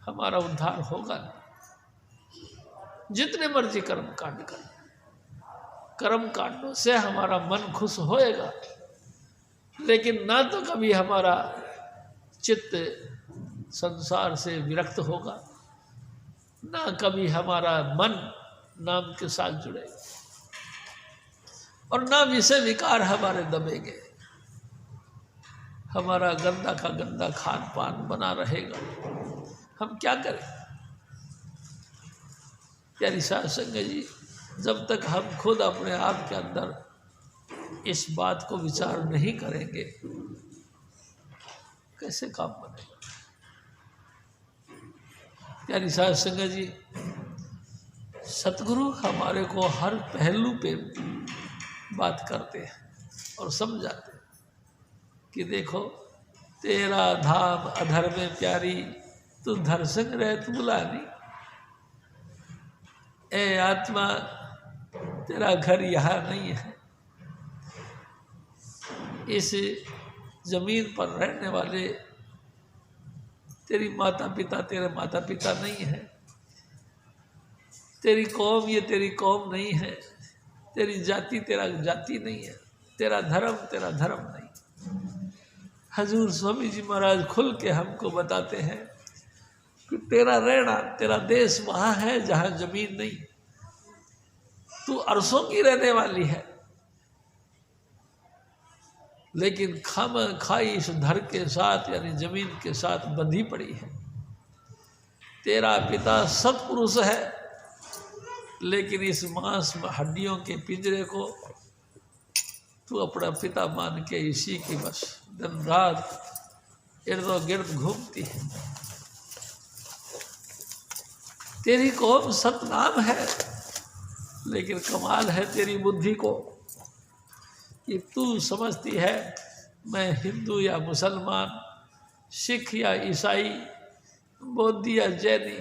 हमारा उद्धार होगा नहीं। जितने मर्जी कर्म कांड करें, कर्म कांडों से हमारा मन खुश होएगा, लेकिन ना तो कभी हमारा चित्त संसार से विरक्त होगा, ना कभी हमारा मन नाम के साथ जुड़ेगा, और ना विषय विकार हमारे दबेंगे। हमारा गंदा का गंदा खान पान बना रहेगा। हम क्या करें? प्यारी साध संगत जी, जब तक हम खुद अपने आप के अंदर इस बात को विचार नहीं करेंगे, कैसे काम बनेगा? प्यारी साध संगत जी, सतगुरु हमारे को हर पहलू पे बात करते हैं और समझाते हैं कि देखो तेरा धाम अधर में प्यारी, तू धर संग रहत बुलानी। ए आत्मा, तेरा घर यहाँ नहीं है। इस जमीन पर रहने वाले तेरी माता पिता तेरे माता पिता नहीं है, तेरी कौम ये तेरी कौम नहीं है, तेरी जाति तेरा जाति नहीं है, तेरा धर्म नहीं। हजूर स्वामी जी महाराज खुल के हमको बताते हैं कि तेरा रहना, तेरा देश वहाँ है जहाँ जमीन नहीं। तू अरसों की रहने वाली है, लेकिन खाम खाई इस धर के साथ यानी जमीन के साथ बंधी पड़ी है। तेरा पिता सत्पुरुष है, लेकिन इस मांस में हड्डियों के पिंजरे को तू अपना पिता मान के इसी की बस दिन रात इर्द गिर्द घूमती है। तेरी कौम सतनाम है, लेकिन कमाल है तेरी बुद्धि को कि तू समझती है मैं हिंदू या मुसलमान, सिख या ईसाई, बौद्ध या जैनी,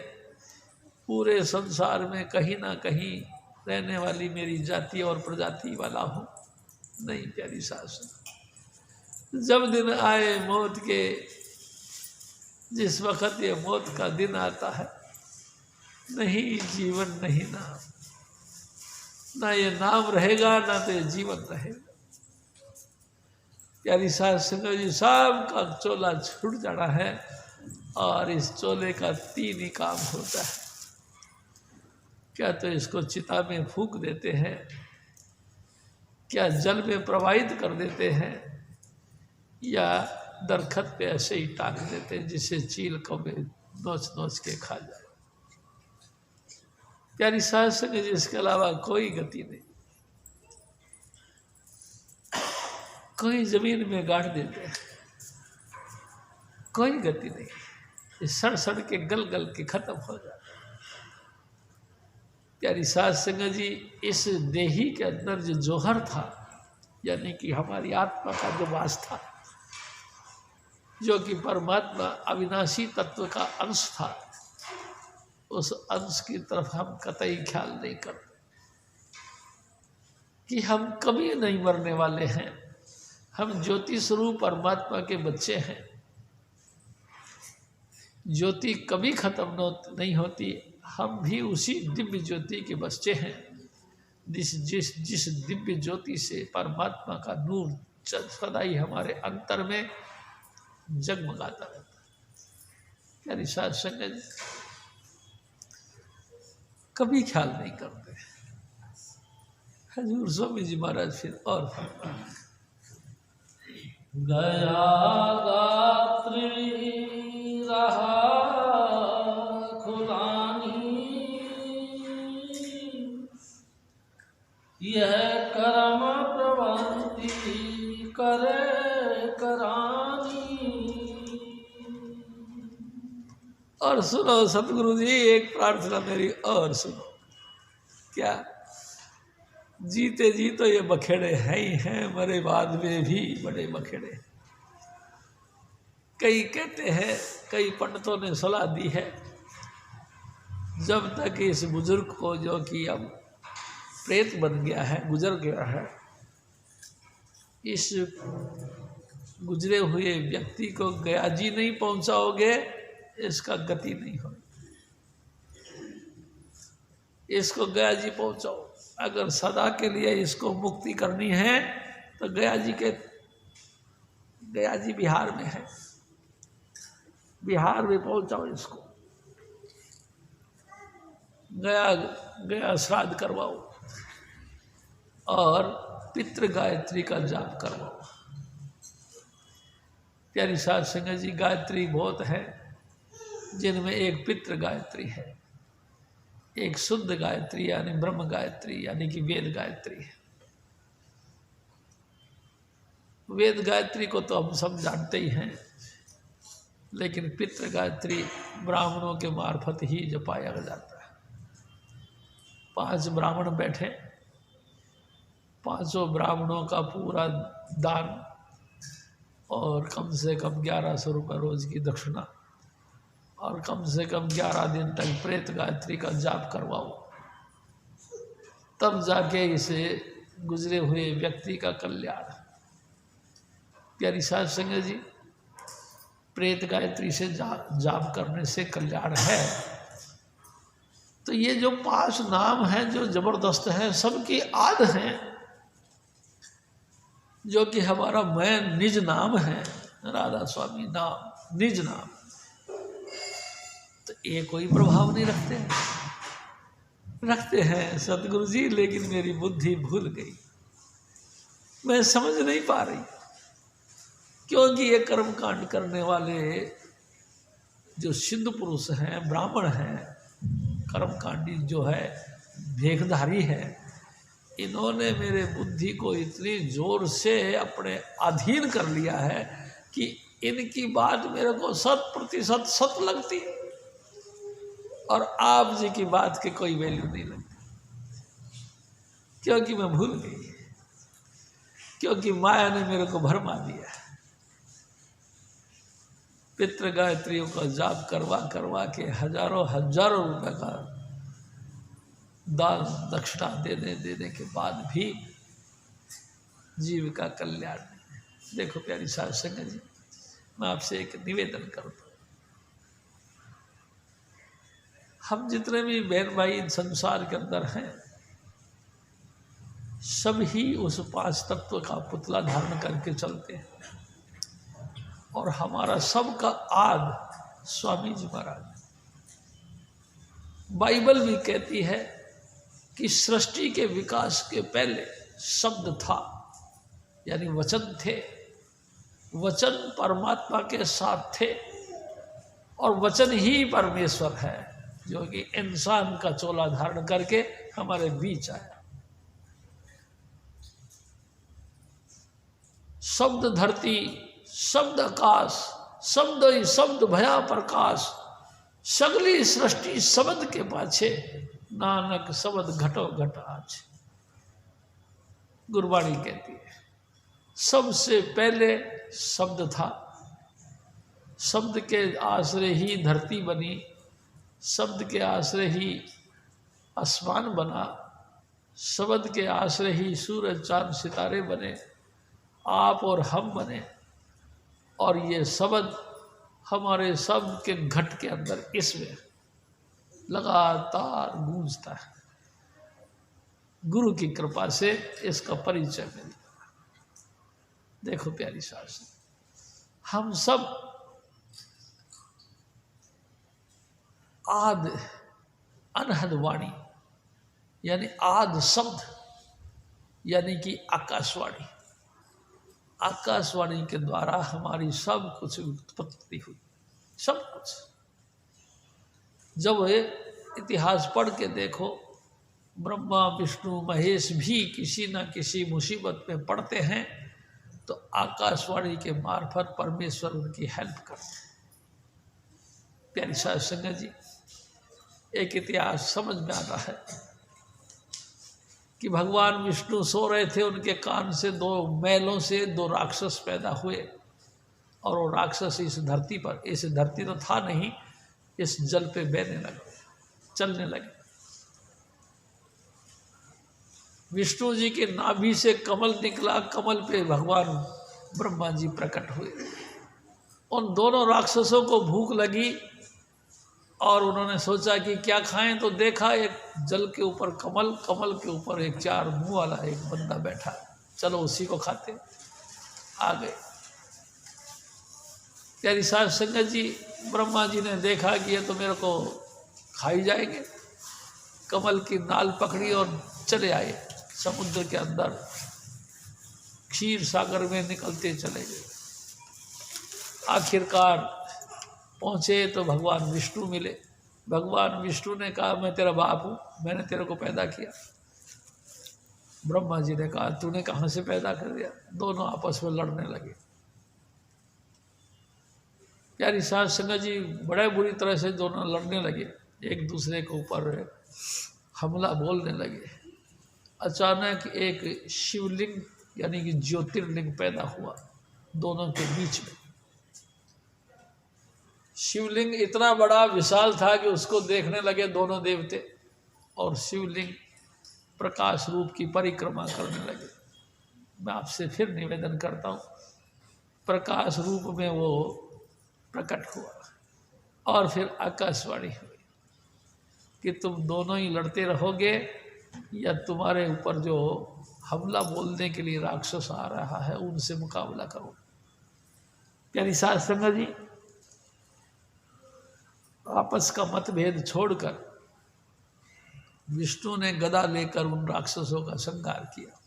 पूरे संसार में कहीं ना कहीं रहने वाली मेरी जाति और प्रजाति वाला हूँ। नहीं प्यारी सास, जब दिन आए मौत के, जिस वक़्त ये मौत का दिन आता है, नहीं जीवन नहीं नाम। ना ये नाम रहेगा ना तो ये जीवन रहेगा। प्यारी साध संगत जी, सबका चोला छूट जाना है और इस चोले का 3 ही काम होता है। क्या तो इसको चिता में फूंक देते हैं, क्या जल में प्रवाहित कर देते हैं, या दरखत पे ऐसे ही टांग देते हैं जिसे चील कौवे नोच नोच के खा जाए। प्यारी साध संगत जी, इसके अलावा कोई गति नहीं। कोई जमीन में गाड़ देते हैं, कोई गति नहीं, ये सड़ सड़ के गल गल के खत्म हो जाता है। प्यारी साध संगत जी, इस देही के अंदर जो जौहर था, यानी कि हमारी आत्मा का जो वास था, जो कि परमात्मा अविनाशी तत्व का अंश था, उस अंश की तरफ हम कतई ख्याल नहीं करते कि हम कभी नहीं मरने वाले हैं। हम ज्योति स्वरूप परमात्मा के बच्चे हैं। ज्योति कभी खत्म नहीं होती। हम भी उसी दिव्य ज्योति के बच्चे हैं, जिस दिव्य ज्योति से परमात्मा का नूर सदा ही हमारे अंतर में जगमगाता रहता है। प्यारी साध संगत, कभी ख्याल नहीं करते। हजूर स्वामी जी महाराज फिर और गया गात्री रहा खुलानी, यह कर्म प्रवृत्ति करे करानी। और सुनो सतगुरु जी, एक प्रार्थना मेरी और सुनो। क्या? जीते जी तो ये बखेड़े हैं ही हैं, मरे बाद में भी बड़े बखेड़े। कई कहते हैं, कई पंडितों ने सलाह दी है, जब तक इस बुजुर्ग को, जो कि अब प्रेत बन गया है, गुजर गया है, इस गुजरे हुए व्यक्ति को गया जी नहीं पहुंचाओगे, इसका गति नहीं होगी। इसको गया जी पहुंचाओ। अगर सदा के लिए इसको मुक्ति करनी है तो गया जी बिहार में है, बिहार में पहुंचाओ इसको। गया श्राद्ध करवाओ और पितृ गायत्री का जाप करवाओ। प्यारी साध संगत जी, गायत्री बहुत है, जिनमें एक पितृ गायत्री है, एक शुद्ध गायत्री यानी ब्रह्म गायत्री यानी कि वेद गायत्री है। वेद गायत्री को तो हम सब जानते ही हैं, लेकिन पितृ गायत्री ब्राह्मणों के मार्फत ही जपाया जाता है। 5 ब्राह्मण बैठे, 5 ब्राह्मणों का पूरा दान और कम से कम 1100 रुपये रोज की दक्षिणा और कम से कम 11 दिन तक प्रेत गायत्री का जाप करवाओ, तब जाके इसे गुजरे हुए व्यक्ति का कल्याण। प्यारी साध संगत जी, प्रेत गायत्री से जाप करने से कल्याण है। तो ये जो 5 नाम हैं जो जबरदस्त हैं, सबकी आद हैं, जो कि हमारा मैं निज नाम है, राधा स्वामी नाम, निज नाम, तो ये कोई प्रभाव नहीं रखते हैं सतगुरु जी। लेकिन मेरी बुद्धि भूल गई, मैं समझ नहीं पा रही, क्योंकि ये कर्म कांड करने वाले जो सिद्ध पुरुष हैं, ब्राह्मण हैं, कर्मकांडी जो है, भेखधारी है, इन्होंने मेरे बुद्धि को इतनी जोर से अपने अधीन कर लिया है कि इनकी बात मेरे को 100% सत्य लगती है और आप जी की बात की कोई वैल्यू नहीं लगती, क्योंकि मैं भूल गई, क्योंकि माया ने मेरे को भरमा दिया। पितृ गायत्रियों का जाप करवा के हजारों रुपए का दान दक्षिणा देने के बाद भी जीव का कल्याण नहीं। देखो प्यारी साध संगत जी, मैं आपसे एक निवेदन करता हूँ, हम जितने भी बहन भाई संसार के अंदर हैं, सभी उस पांच तत्व का पुतला धारण करके चलते हैं। और हमारा सबका आद स्वामी जी महाराज। बाइबल भी कहती है कि सृष्टि के विकास के पहले शब्द था, यानी वचन थे। वचन परमात्मा के साथ थे और वचन ही परमेश्वर है, जो कि इंसान का चोला धारण करके हमारे बीच आया। शब्द धरती, शब्द आकाश, शब्द ही शब्द भया प्रकाश, सगली सृष्टि शब्द के पाछे, नानक शब्द घटो घट आज। गुरबाणी कहती है सबसे पहले शब्द था, शब्द के आश्रय ही धरती बनी, शब्द के आश्रय ही आसमान बना, शब्द के आश्रय ही सूरज चांद सितारे बने, आप और हम बने। और ये शब्द हमारे शब्द के घट के अंदर इसमें लगातार गूंजता है। गुरु की कृपा से इसका परिचय मिलता। देखो प्यारी शास्त्री, हम सब आद अनहद वाणी यानी आद शब्द यानी कि आकाशवाणी, आकाशवाणी के द्वारा हमारी सब कुछ उत्पत्ति हुई। सब कुछ जब इतिहास पढ़ के देखो, ब्रह्मा विष्णु महेश भी किसी न किसी मुसीबत में पड़ते हैं तो आकाशवाणी के मार्फत परमेश्वर उनकी हेल्प करते हैं। प्यारी साध संगत जी, एक इतिहास समझ में आता है कि भगवान विष्णु सो रहे थे, उनके कान से दो मैलों से दो राक्षस पैदा हुए और वो राक्षस इस धरती पर, इस धरती तो था नहीं, इस जल पे बहने लगे, चलने लगे। विष्णु जी के नाभि से कमल निकला, कमल पे भगवान ब्रह्मा जी प्रकट हुए। उन दोनों राक्षसों को भूख लगी और उन्होंने सोचा कि क्या खाएं, तो देखा एक जल के ऊपर कमल, कमल के ऊपर एक चार मुंह वाला एक बंदा बैठा, चलो उसी को खाते। आ गए। प्यारी साध संगत जी, ब्रह्मा जी ने देखा कि ये तो मेरे को खाई जाएंगे, कमल की नाल पकड़ी और चले आए समुद्र के अंदर, क्षीर सागर में निकलते चले गए। आखिरकार पहुँचे तो भगवान विष्णु मिले। भगवान विष्णु ने कहा मैं तेरा बाप हूँ, मैंने तेरे को पैदा किया। ब्रह्मा जी ने कहा तूने कहाँ से पैदा कर दिया। दोनों आपस में लड़ने लगे। प्यारी साध संगत जी, बड़े बुरी तरह से दोनों लड़ने लगे, एक दूसरे के ऊपर हमला बोलने लगे। अचानक एक शिवलिंग यानी कि ज्योतिर्लिंग पैदा हुआ दोनों के बीच में। शिवलिंग इतना बड़ा विशाल था कि उसको देखने लगे दोनों देवते, और शिवलिंग प्रकाश रूप की परिक्रमा करने लगे। मैं आपसे फिर निवेदन करता हूँ, प्रकाश रूप में वो प्रकट हुआ और फिर आकाशवाणी हुई कि तुम दोनों ही लड़ते रहोगे या तुम्हारे ऊपर जो हमला बोलने के लिए राक्षस आ रहा है उनसे मुकाबला करो। प्यारी साध संगत जी, आपस का मतभेद छोड़कर विष्णु ने गदा लेकर उन राक्षसों का संहार किया।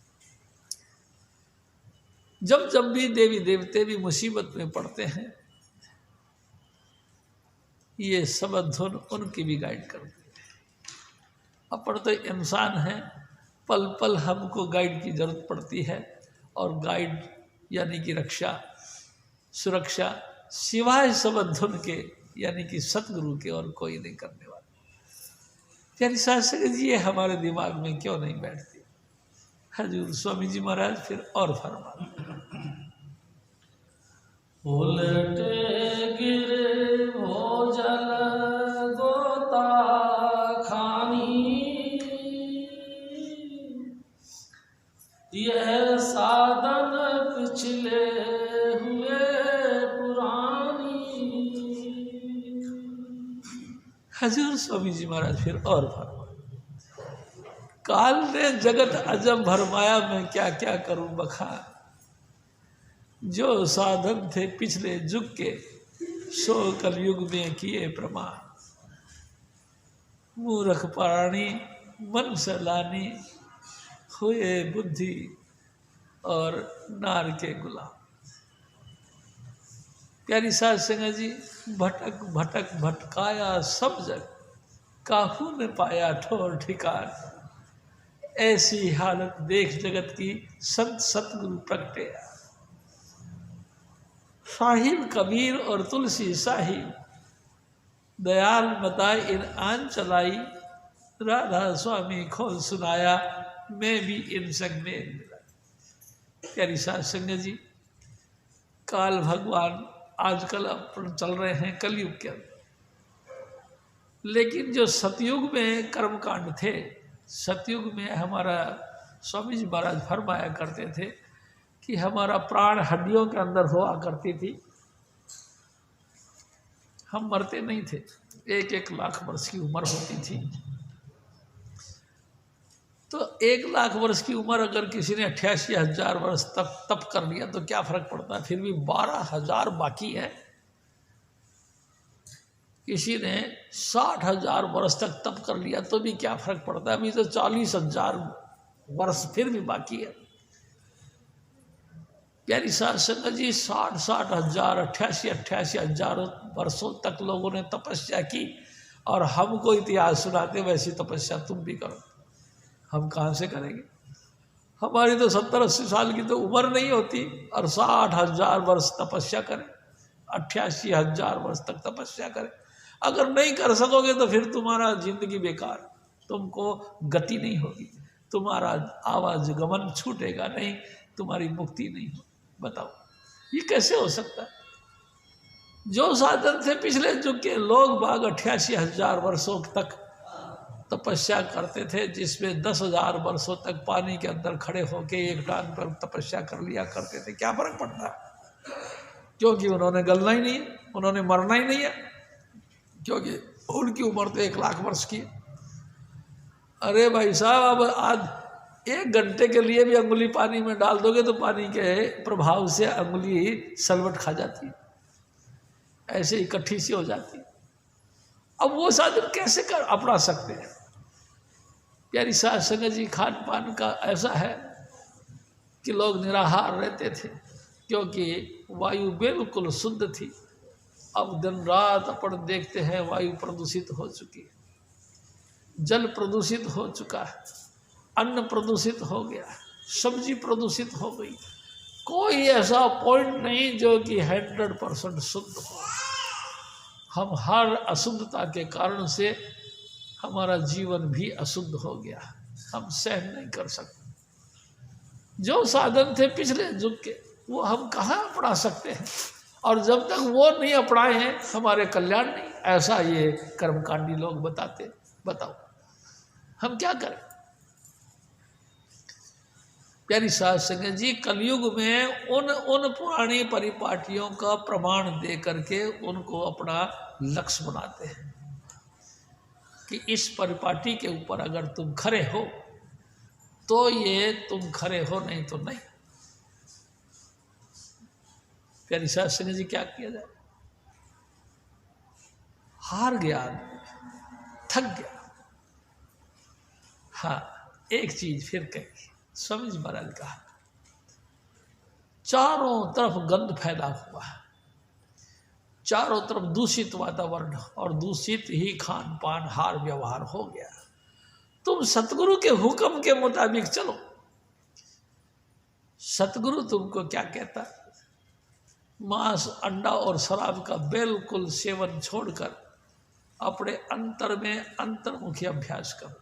जब जब भी देवी देवते भी मुसीबत में पड़ते हैं, ये सब धुन उनकी भी गाइड करती है। अपन तो इंसान है, पल पल हमको गाइड की जरूरत पड़ती है, और गाइड यानी कि रक्षा सुरक्षा सिवाय सब धुन के यानी कि सतगुरु के और कोई नहीं करने वाला। प्यारी साध संगत जी, ये हमारे दिमाग में क्यों नहीं बैठती। हजूर स्वामी जी महाराज फिर और फरमाते, उलटे गिरे भोजल गोता खानी, यह साधन पिछले हुए पुरानी। हजूर स्वामी जी महाराज फिर और फरमाते, काल ने जगत अजब भरमाया, मैं क्या क्या करूं बखान। जो साधन थे पिछले जुग के, सो कलयुग में किए प्रमाण। मूर्ख प्राणी मन सलानी, हुए बुद्धि और नार के गुलाम। प्यारी साध संगत जी, भटक भटक भटकाया सब जग, काहू ने पाया ठोर ठिकान। ऐसी हालत देख जगत की संत सतगुरु प्रगटे। साहिब कबीर और तुलसी साहिब, दयाल बताए इन आन चलाई। राधा स्वामी खोल सुनाया, मैं भी इन संग में मिला। प्यारी साध संगत जी, काल भगवान आजकल अपन चल रहे हैं कलयुग के अंदर, लेकिन जो सतयुग में कर्मकांड थे, सतयुग में हमारा स्वामी जी महाराज फरमाया करते थे कि हमारा प्राण हड्डियों के अंदर हुआ करती थी, हम मरते नहीं थे। 1-1 लाख वर्ष की उम्र होती थी। तो 1 लाख वर्ष की उम्र अगर किसी ने 88,000 वर्ष तप कर लिया तो क्या फर्क पड़ता है, फिर भी 12,000 बाकी है। किसी ने 60,000 वर्ष तक तप कर लिया तो भी क्या फर्क पड़ता है, अभी तो 40,000 वर्ष फिर भी बाकी है। प्यारी साध संगत जी, 60,000 88,000 वर्षों तक लोगों ने तपस्या की, और हमको इतिहास सुनाते वैसी तपस्या तुम भी करो। हम कहाँ से करेंगे? हमारी तो 70-80 साल की तो उम्र नहीं होती, और 60,000 वर्ष तपस्या करें, 88,000 वर्ष तक तपस्या करें। अगर नहीं कर सकोगे तो फिर तुम्हारा जिंदगी बेकार, तुमको गति नहीं होगी, तुम्हारा आवाज गमन छूटेगा नहीं, तुम्हारी मुक्ति नहीं होगी। बताओ ये कैसे हो सकता है? जो साधन थे पिछले युग के, लोग बाग 88,000 वर्षों तक तपस्या करते थे, जिसमें 10,000 वर्षों तक पानी के अंदर खड़े होके एक टांग पर तपस्या कर लिया करते थे। क्या फर्क पड़ता है? क्योंकि उन्होंने गलना ही नहीं है, उन्होंने मरना ही नहीं है, क्योंकि उनकी उम्र तो 1 लाख वर्ष की है। अरे भाई साहब, अब आज 1 घंटे के लिए भी अंगुली पानी में डाल दोगे तो पानी के प्रभाव से अंगुली सलवट खा जाती है, ऐसे इकट्ठी सी हो जाती है। अब वो साधन कैसे कर अपना सकते हैं? प्यारी साध संगत जी, खान पान का ऐसा है कि लोग निराहार रहते थे, क्योंकि वायु बिल्कुल शुद्ध थी। अब दिन रात अपन देखते हैं वायु प्रदूषित हो चुकी है, जल प्रदूषित हो चुका है, अन्न प्रदूषित हो गया, सब्जी प्रदूषित हो गई। कोई ऐसा पॉइंट नहीं जो कि 100% शुद्ध हो। हम हर अशुद्धता के कारण से हमारा जीवन भी अशुद्ध हो गया, हम सहन नहीं कर सकते। जो साधन थे पिछले युग के, वो हम कहाँ अपना सकते हैं? और जब तक वो नहीं अपनाए हैं, हमारे कल्याण नहीं। ऐसा ये कर्मकांडी लोग बताते। बताओ हम क्या करें? प्यारी साध संगत जी, कलयुग में उन पुरानी परिपाटियों का प्रमाण दे करके उनको अपना लक्ष्य बनाते हैं कि इस परिपाटी के ऊपर अगर तुम खरे हो तो ये तुम खरे हो, नहीं तो नहीं। प्यारी साध संगत जी, क्या किया जाए? हार गया आदमी, थक गया। हाँ, एक चीज फिर कही, स्वामी जी महाराज कहा, चारों तरफ गंध फैला हुआ है, चारों तरफ दूषित वातावरण और दूषित ही खान पान हार व्यवहार हो गया। तुम सतगुरु के हुक्म के मुताबिक चलो। सतगुरु तुमको क्या कहता है? मांस, अंडा और शराब का बिल्कुल सेवन छोड़कर अपने अंतर में अंतर्मुखी अभ्यास करो।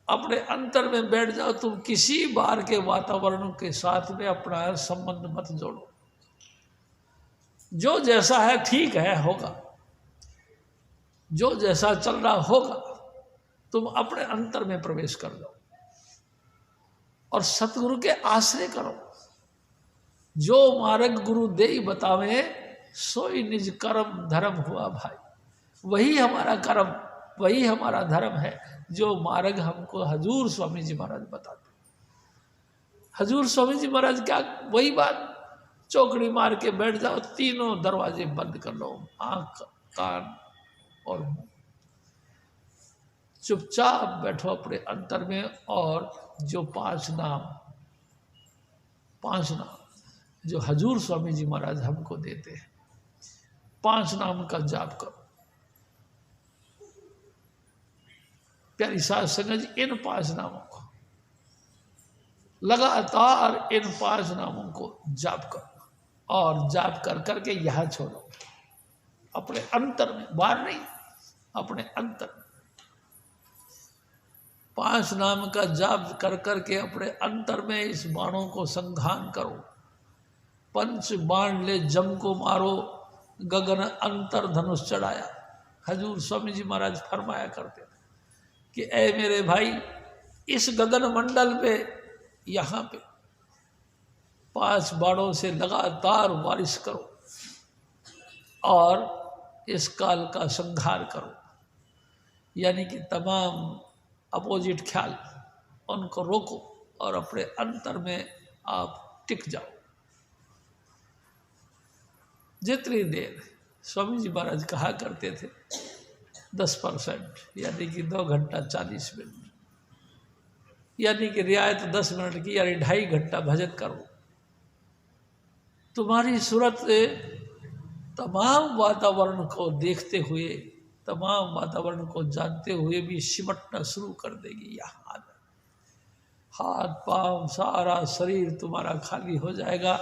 अपने अंतर में बैठ जाओ। तुम किसी बाहर के वातावरण के साथ में अपना संबंध मत जोड़ो। जो जैसा है ठीक है, होगा, जो जैसा चल रहा होगा। तुम अपने अंतर में प्रवेश कर जाओ और सतगुरु के आश्रय करो। जो मार्ग गुरु देई बतावे, सोई निज कर्म धर्म हुआ भाई। वही हमारा कर्म, वही हमारा धर्म है, जो मार्ग हमको हजूर स्वामी जी महाराज बताते। हजूर स्वामी जी महाराज क्या, वही बात, चौकड़ी मार के बैठ जाओ, तीनों दरवाजे बंद कर लो, आंख कान और मुंह, चुपचाप बैठो अपने अंतर में। और जो पांच नाम जो हजूर स्वामी जी महाराज हमको देते हैं, 5 नाम का जाप करो। प्यारी साध संगत जी, इन 5 नामों को लगातार, इन 5 नामों को जाप करो, और जाप कर करके यहाँ छोड़ो अपने अंतर में, बाहर नहीं, अपने अंतर में। 5 नाम का जाप कर करके अपने अंतर में इस बाणों को संधान करो। 5 बाण ले जम को मारो, गगन अंतर धनुष चढ़ाया। हजूर स्वामी जी महाराज फरमाया करते थे कि ऐ मेरे भाई, इस गगन मंडल पे, यहाँ पे 5 बाणों से लगातार बारिश करो और इस काल का संहार करो। यानी कि तमाम अपोजिट ख्याल, उनको रोको और अपने अंतर में आप टिक जाओ। जितनी देर स्वामी जी महाराज कहा करते थे 10%, यानी कि 2 घंटा 40 मिनट, यानी कि रियायत 10 मिनट की, यानी 2.5 घंटा भजन करो। तुम्हारी सूरत से तमाम वातावरण को देखते हुए, तमाम वातावरण को जानते हुए भी सिमटना शुरू कर देगी। यहाँ हाथ पांव सारा शरीर तुम्हारा खाली हो जाएगा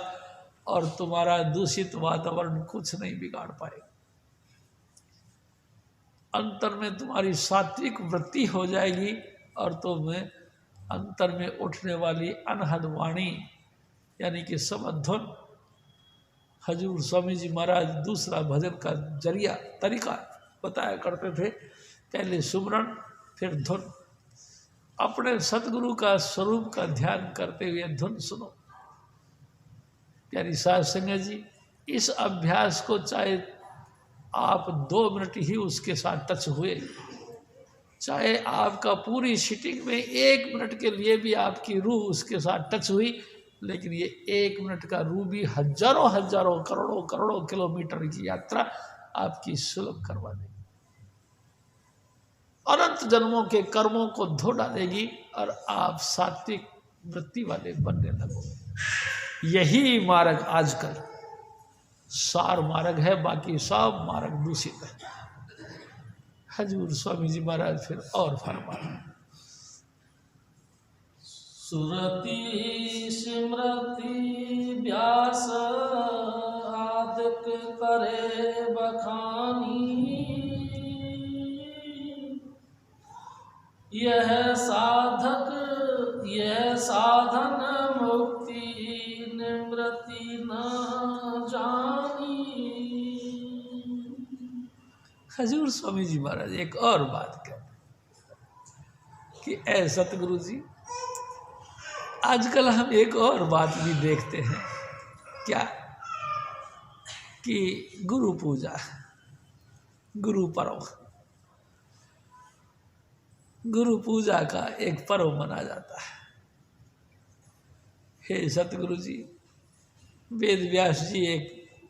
और तुम्हारा दूषित वातावरण कुछ नहीं बिगाड़ पाएगा। अंतर में तुम्हारी सात्विक वृत्ति हो जाएगी और तुम्हें अंतर में उठने वाली अनहद वाणी, यानी कि समधुन, हजूर स्वामी जी महाराज दूसरा भजन का जरिया तरीका बताया करते थे। पहले सुमरन, फिर धुन। अपने सतगुरु का स्वरूप का ध्यान करते हुए धुन सुनो। प्यारी साध संगत जी, इस अभ्यास को चाहे आप 2 मिनट ही उसके साथ टच हुए, चाहे आपका पूरी सिटिंग में 1 मिनट के लिए भी आपकी रूह उसके साथ टच हुई, लेकिन ये 1 मिनट का रूह भी हजारों हजारों करोड़ों करोड़ों किलोमीटर की यात्रा आपकी सुलभ करवा देगी, अनंत जन्मों के कर्मों को धो डालेगी और आप सात्विक वृत्ति वाले बनने लगोगे। यही मार्ग आजकल सार मार्ग है, बाकी सब मार्ग दूषित है। हजूर स्वामी जी महाराज फिर और फरमाया, सुरति स्मृति व्यास आदिक करे बखानी, यह साधन मुक्ति निवृत्ति न जानी। हजूर स्वामी जी महाराज एक और बात कहते कि ऐ सतगुरु जी, आजकल हम एक और बात भी देखते हैं, क्या कि गुरु पूजा, गुरु पर्व, गुरु पूजा का एक पर्व मना जाता है। हे सतगुरु जी, वेद व्यास जी एक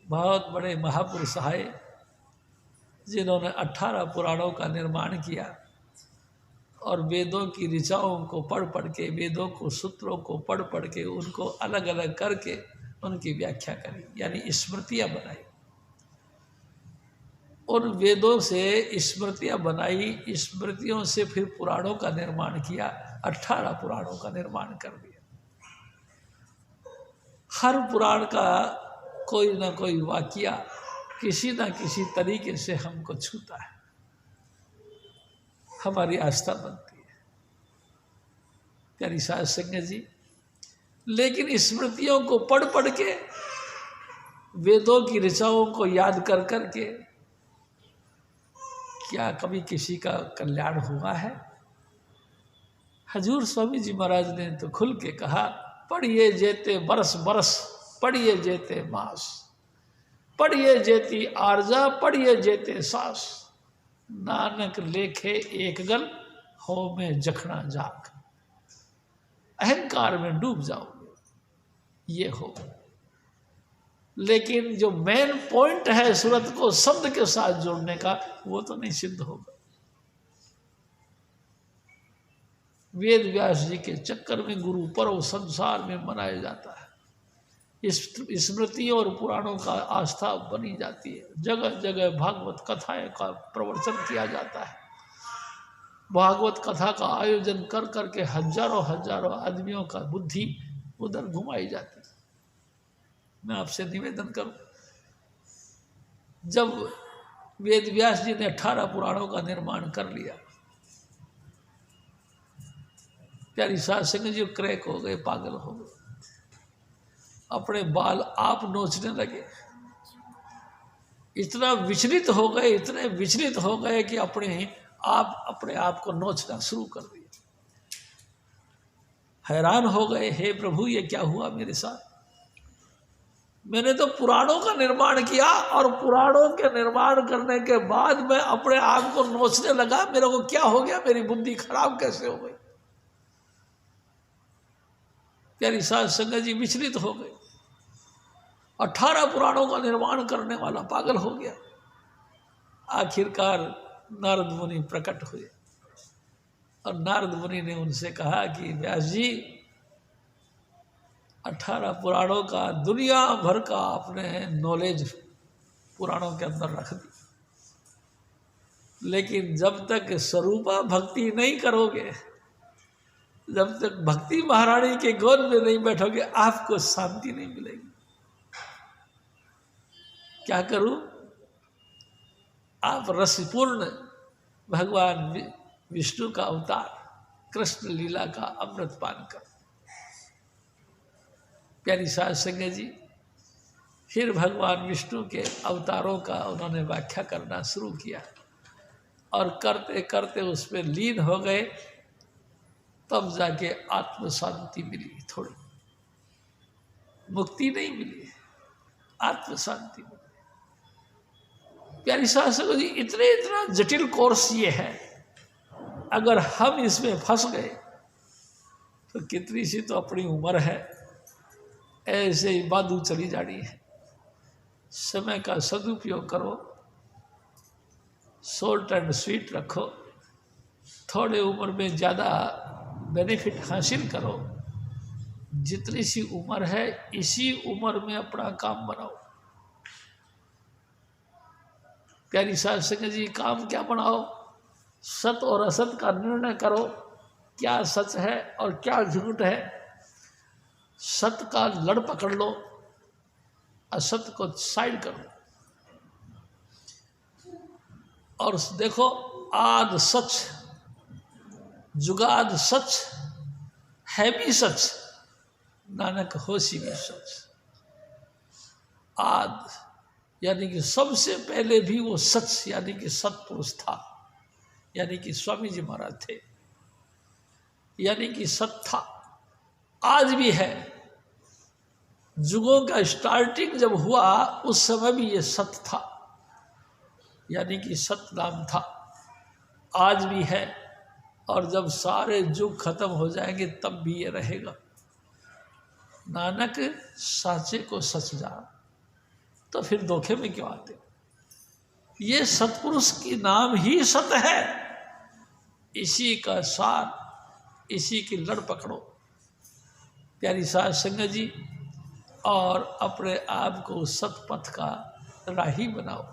बहुत बड़े महापुरुष आए जिन्होंने 18 पुराणों का निर्माण किया और वेदों की ऋचाओं को पढ़ के, वेदों को सूत्रों को पढ़ के उनको अलग अलग करके उनकी व्याख्या करी, यानी स्मृतियाँ बनाई। उन वेदों से स्मृतियाँ बनाई, स्मृतियों से फिर पुराणों का निर्माण किया, 18 पुराणों का निर्माण कर दिया। हर पुराण का कोई ना कोई वाकया किसी न किसी तरीके से हमको छूता है, हमारी आस्था बनती है। प्यारी साध संगत जी, लेकिन स्मृतियों को पढ़ के, वेदों की ऋचाओं को याद कर के क्या कभी किसी का कल्याण हुआ है? हजूर स्वामी जी महाराज ने तो खुल के कहा, पढ़िए जेते बरस बरस, पढ़िए जेते मास, पढ़िए जेती आर्जा, पढ़िए जेते सास। नानक लेखे एक गल हो में जखना जाग। अहंकार में डूब जाओगे ये हो, लेकिन जो मेन पॉइंट है सूरत को शब्द के साथ जोड़ने का, वो तो नहीं सिद्ध होगा। वेद व्यास जी के चक्कर में गुरु पर्व संसार में मनाया जाता है। इस स्मृतियों और पुराणों का आस्था बनी जाती है। जगह जगह भागवत कथाएं का प्रवचन किया जाता है। भागवत कथा का आयोजन कर करके हजारों हजारों आदमियों का बुद्धि उधर घुमाई जाती है। मैं आपसे निवेदन करूं, जब वेद व्यास जी ने 18 पुराणों का निर्माण कर लिया, प्यारी साध संगत जी क्रैक हो गए, पागल हो गए, अपने बाल आप नोचने लगे, इतना विचलित हो गए, इतने विचलित हो गए कि अपने आप को नोचना शुरू कर दिया। हैरान हो गए, हे प्रभु ये क्या हुआ मेरे साथ? मैंने तो पुराणों का निर्माण किया और पुराणों के निर्माण करने के बाद मैं अपने आप को नोचने लगा। मेरे को क्या हो गया? मेरी बुद्धि खराब कैसे हो गई? प्यारी साध संगत जी विचलित हो गए। 18 पुराणों का निर्माण करने वाला पागल हो गया। आखिरकार नारद मुनि प्रकट हुए और नारद मुनि ने उनसे कहा कि व्यास जी, 18 पुराणों का दुनिया भर का आपने नॉलेज पुराणों के अंदर रख दी, लेकिन जब तक स्वरूपा भक्ति नहीं करोगे, जब तक भक्ति महारानी के गोद में नहीं बैठोगे, आपको शांति नहीं मिलेगी। क्या करूं? आप रसपूर्ण भगवान विष्णु का अवतार, कृष्ण लीला का अमृत पान करो। प्यारी साध संगत जी, फिर भगवान विष्णु के अवतारों का उन्होंने व्याख्या करना शुरू किया और करते करते उसमें लीन हो गए। तब जाके आत्म शांति मिली, थोड़ी मुक्ति नहीं मिली, आत्म शांति मिली। प्यारी साध संगत जी, इतना जटिल कोर्स ये है, अगर हम इसमें फंस गए तो कितनी सी तो अपनी उम्र है, ऐसे ही बादू चली जानी है। समय का सदुपयोग करो, शॉर्ट एंड स्वीट रखो, थोड़े उम्र में ज़्यादा बेनिफिट हासिल करो। जितनी सी उम्र है, इसी उम्र में अपना काम बनाओ। प्यारी साध संगत जी, काम क्या बनाओ? सत और असत का निर्णय करो, क्या सच है और क्या झूठ है। सत का लड़ पकड़ लो, असत को साइड कर लो और देखो, आद सच, जुगाद सच, है भी सच, नानक होशी भी सच। आद यानी कि सबसे पहले भी वो सच यानी कि सत्पुरुष था, यानी कि स्वामी जी महाराज थे, यानी कि सत था, आज भी है। जुगों का स्टार्टिंग जब हुआ उस समय भी ये सत था, यानी कि सत नाम था, आज भी है। और जब सारे युग खत्म हो जाएंगे तब भी ये रहेगा। नानक साचे को सच जान, तो फिर धोखे में क्यों आते? ये सतपुरुष की नाम ही सत है, इसी का सार, इसी की लड़ पकड़ो प्यारी साध संगत जी, और अपने आप को सतपथ का राही बनाओ।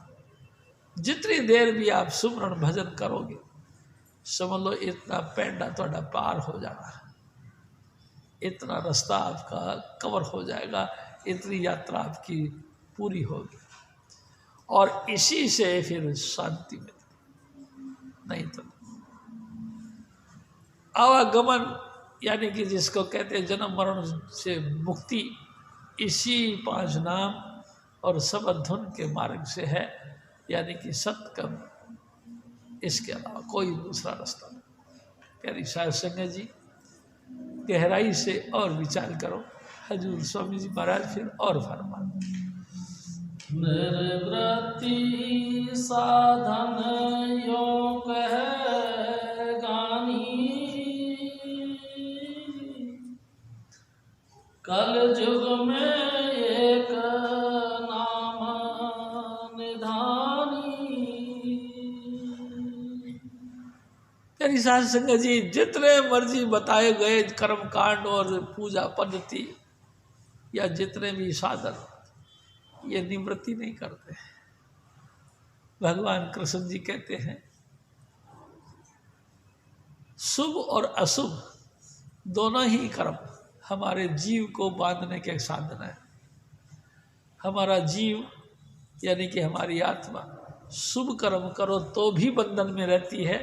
जितनी देर भी आप सुमरण भजन करोगे, समझ लो इतना पैंडा थोड़ा पार हो जाना है, इतना रास्ता आपका कवर हो जाएगा, इतनी यात्रा आपकी पूरी होगी और इसी से फिर शांति मिलती। नहीं तो आवागमन यानी कि जिसको कहते हैं जन्म मरण से मुक्ति, इसी 5 नाम और सबधुन के मार्ग से है, यानी कि सत्कर्म, इसके अलावा कोई दूसरा रास्ता नहीं। प्यारी साध संगत जी, गहराई से और विचार करो। हजूर स्वामी जी महाराज फिर और फरमाते, निर्वृत्ति साधन योग जुग में एक नाम निधानी। यानी साध संगत जी जितने मर्जी बताए गए कर्म कांड और पूजा पद्धति या जितने भी साधन, ये निवृत्ति नहीं करते। भगवान कृष्ण जी कहते हैं शुभ और अशुभ दोनों ही कर्म हमारे जीव को बांधने के साधन है। हमारा जीव यानी कि हमारी आत्मा शुभ कर्म करो तो भी बंधन में रहती है,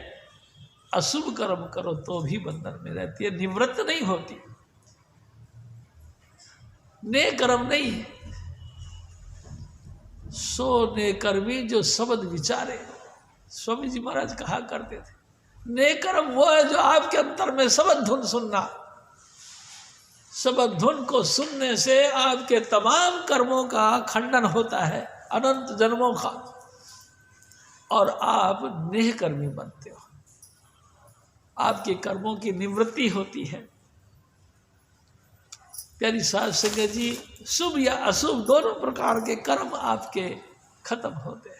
अशुभ कर्म करो तो भी बंधन में रहती है, निवृत्त नहीं होती। ने कर्म नहीं है, सो ने कर्मी जो शब्द विचारे। स्वामी जी महाराज कहा करते थे ने कर्म वो है जो आपके अंतर में शब्द धुन सुनना। शब्द धुन को सुनने से आपके तमाम कर्मों का खंडन होता है, अनंत जन्मों का, और आप नेहकर्मी बनते हो। आपके कर्मों की निवृत्ति होती है। प्यारी साध संगत जी, शुभ या अशुभ दोनों प्रकार के कर्म आपके खत्म होते हैं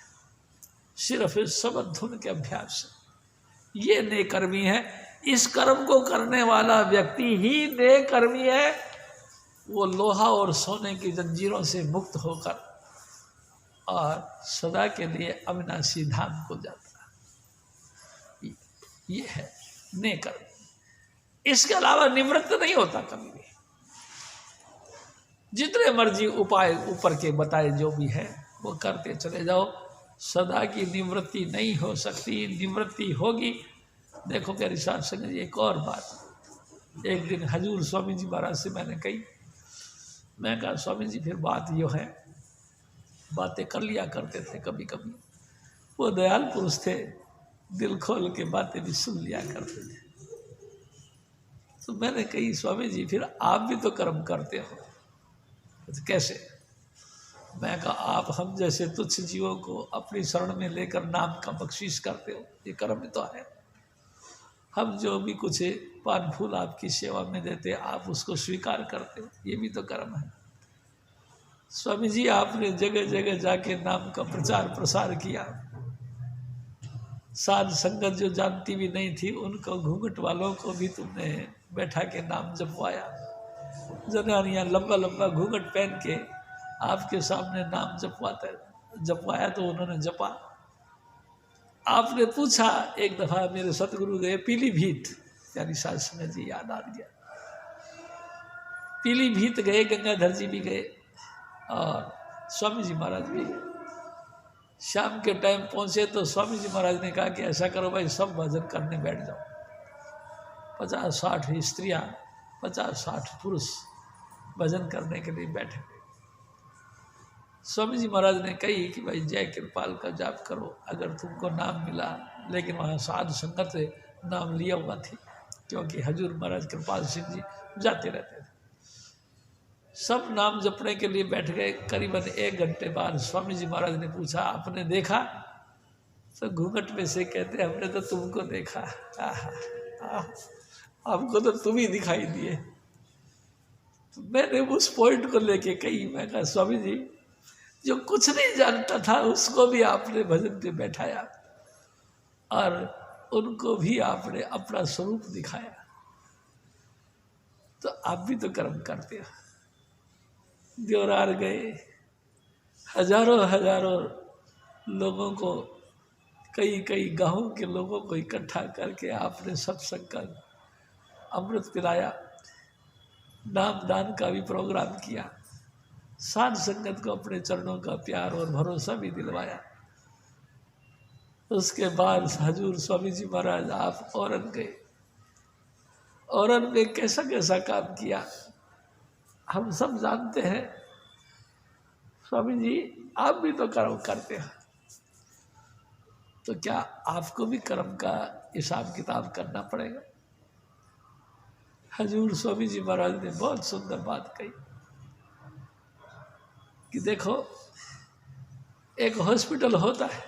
सिर्फ इस शब्द धुन के अभ्यास से। ये नेकर्मी है। इस कर्म को करने वाला व्यक्ति ही नेकर्मी है। वो लोहा और सोने की जंजीरों से मुक्त होकर और सदा के लिए अविनाशी धाम को जाता है। ये है नेकर्मी। इसके अलावा निवृत्त नहीं होता कभी भी। जितने मर्जी उपाय ऊपर के बताए जो भी है वो करते चले जाओ, सदा की निवृत्ति नहीं हो सकती। निवृत्ति होगी। देखो प्यारी साध संगत जी, एक और बात एक दिन हजूर स्वामी जी महाराज से मैंने कही। मैं कहा स्वामी जी फिर बात यो है, बातें कर लिया करते थे कभी कभी। वो दयाल पुरुष थे, दिल खोल के बातें भी सुन लिया करते थे। तो मैंने कही स्वामी जी फिर आप भी तो कर्म करते हो। तो कैसे? मैं कहा आप हम जैसे तुच्छ जीवों को अपनी शरण में लेकर नाम का बख्शीश करते हो, ये कर्म तो है। हम जो भी कुछ पान फूल आपकी सेवा में देते आप उसको स्वीकार करते हो, ये भी तो कर्म है। स्वामी जी आपने जगह जगह जाके नाम का प्रचार प्रसार किया। साध संगत जो जानती भी नहीं थी उनको, घूंघट वालों को भी तुमने बैठा के नाम जपवाया। जनानियाँ लंबा लंबा घूंघट पहन के आपके सामने नाम जपवाया तो उन्होंने जपा। आपने पूछा, एक दफ़ा मेरे सतगुरु गए पीलीभीत, यानी साध संगत जी याद आ गया। पीलीभीत गए, गंगाधर जी भी गए और स्वामी जी महाराज भी गए। शाम के टाइम पहुँचे तो स्वामी जी महाराज ने कहा कि ऐसा करो भाई सब भजन करने बैठ जाओ। 50-60 स्त्रियाँ 50-60 पुरुष भजन करने के लिए बैठे गए। स्वामी जी महाराज ने कही कि भाई जय कृपाल का जाप करो, अगर तुमको नाम मिला। लेकिन वहाँ साधु संगत से नाम लिया हुआ थी, क्योंकि हजूर महाराज कृपाल सिंह जी जाते रहते थे। सब नाम जपने के लिए बैठ गए। करीबन 1 घंटे बाद स्वामी जी महाराज ने पूछा आपने देखा? तो घूंघट में से कहते हमने तो तुमको देखा। हमको तो तुम ही दिखाई दिए। तो मैंने उस पॉइंट को लेके कही, मैं कहा स्वामी जी जो कुछ नहीं जानता था उसको भी आपने भजन पे बैठाया और उनको भी आपने अपना स्वरूप दिखाया, तो आप भी तो कर्म करते हो। देवरार गए, हजारों लोगों को, कई गाँव के लोगों को इकट्ठा करके आपने सत्संग का अमृत पिलाया। नाम दान का भी प्रोग्राम किया। साध संगत को अपने चरणों का प्यार और भरोसा भी दिलवाया। उसके बाद हजूर स्वामी जी महाराज आप औरन गए। औरन में कैसा कैसा काम किया हम सब जानते हैं। स्वामी जी आप भी तो कर्म करते हैं, तो क्या आपको भी कर्म का हिसाब किताब करना पड़ेगा? हजूर स्वामी जी महाराज ने बहुत सुंदर बात कही कि देखो एक हॉस्पिटल होता है,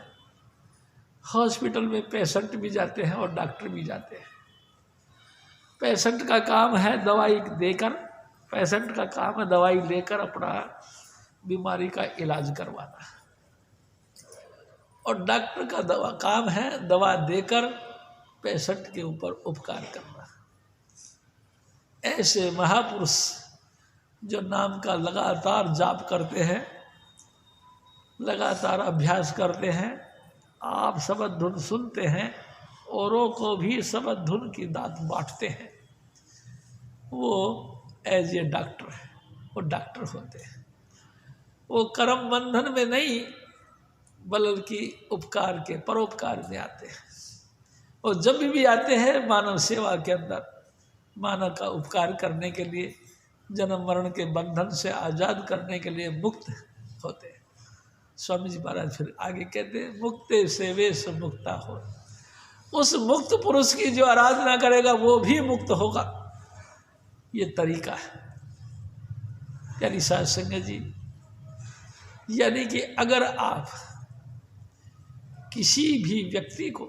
हॉस्पिटल में पेशेंट भी जाते हैं और डॉक्टर भी जाते हैं। पेशेंट का काम है दवाई देकर पेशेंट का काम है दवाई लेकर अपना बीमारी का इलाज करवाना, और डॉक्टर का काम है दवा देकर पेशेंट के ऊपर उपकार करना। ऐसे महापुरुष जो नाम का लगातार जाप करते हैं, लगातार अभ्यास करते हैं, आप शब्द धुन सुनते हैं, औरों को भी शब्द धुन की दात बांटते हैं, वो एज ए डॉक्टर है, वो डॉक्टर होते हैं। वो कर्म बंधन में नहीं बल्कि उपकार के परोपकार में आते हैं, और जब भी आते हैं मानव सेवा के अंदर मानव का उपकार करने के लिए, जन्म मरण के बंधन से आज़ाद करने के लिए मुक्त होते हैं। स्वामी जी महाराज फिर आगे कहते हैं, मुक्ते सेवे से मुक्ता हो। उस मुक्त पुरुष की जो आराधना करेगा वो भी मुक्त होगा, ये तरीका है। यानी साध संगत जी, यानी कि अगर आप किसी भी व्यक्ति को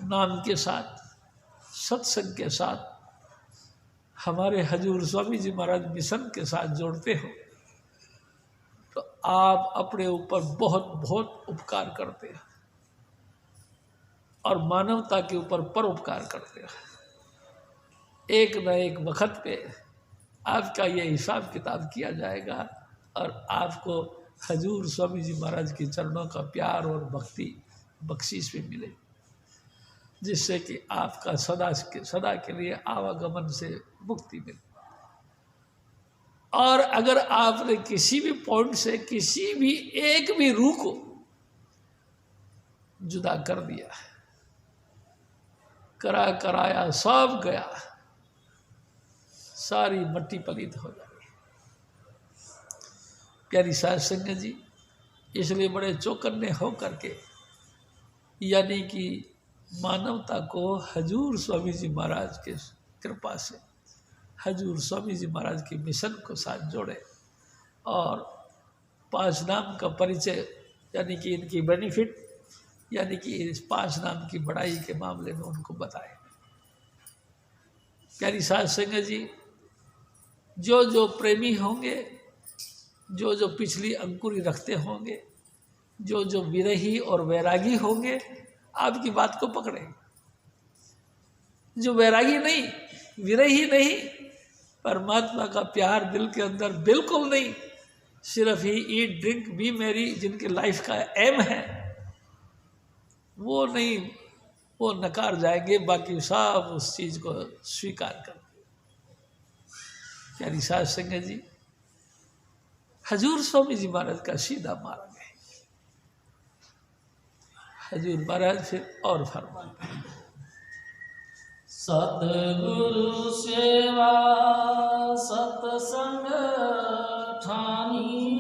नाम के साथ, सत्संग के साथ, हमारे हजूर स्वामी जी महाराज मिशन के साथ जोड़ते हो, तो आप अपने ऊपर बहुत बहुत उपकार करते हैं और मानवता के ऊपर परोपकार करते हैं। एक न एक वक्त पे आपका ये हिसाब किताब किया जाएगा और आपको हजूर स्वामी जी महाराज के चरणों का प्यार और भक्ति बख्शीश भी मिले, जिससे कि आपका सदा के लिए आवागमन से मुक्ति मिले। और अगर आपने किसी भी पॉइंट से किसी भी एक भी रूह को जुदा कर दिया, कराया सब गया, सारी मट्टी पलीत हो जाएगी। प्यारी साध संगत जी, इसलिए बड़े चौकन्ने हो करके, यानी कि मानवता को हजूर स्वामी जी महाराज के कृपा से हजूर स्वामी जी महाराज के मिशन को साथ जोड़े और 5 नाम का परिचय, यानी कि इनकी बेनिफिट, यानी कि इस 5 नाम की बड़ाई के मामले में उनको बताए। प्यारी साध संगत जी, जो जो प्रेमी होंगे, जो जो पिछली अंकुरी रखते होंगे, जो जो विरही और वैरागी होंगे, आपकी बात को पकड़े। जो वैरागी नहीं, विरही नहीं, परमात्मा का प्यार दिल के अंदर बिल्कुल नहीं, सिर्फ ही ईट ड्रिंक बी मेरी जिनकी लाइफ का एम है, वो नहीं, वो नकार जाएंगे, बाकी सब उस चीज़ को स्वीकार कर। प्यारी साध संगत जी, हजूर स्वामी जी महाराज का सीधा मार्ग है। हजूर महाराज फिर और फरमाते हैं, सतगुरु सेवा सतसंग ठानी,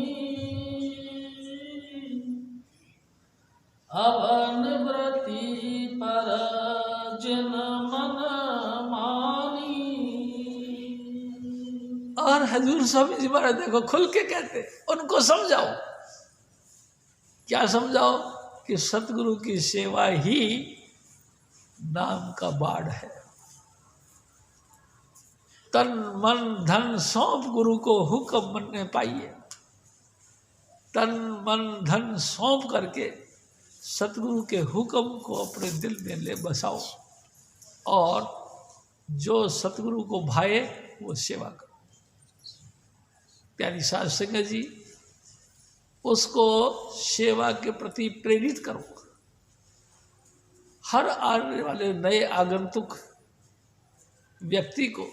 अवन व्रति पर जिन मन मानी। और हजूर स्वामी जी महाराज देखो खुल के कहते, उनको समझाओ। क्या समझाओ? कि सतगुरु की सेवा ही नाम का बाढ़ है। तन मन धन सौंप गुरु को हुक्म मनने पाइए। तन मन धन सौंप करके सतगुरु के हुक्म को अपने दिल में ले बसाओ और जो सतगुरु को भाए वो सेवा करो। प्यारी साध संगत जी, उसको सेवा के प्रति प्रेरित करो। हर आने वाले नए आगंतुक व्यक्ति को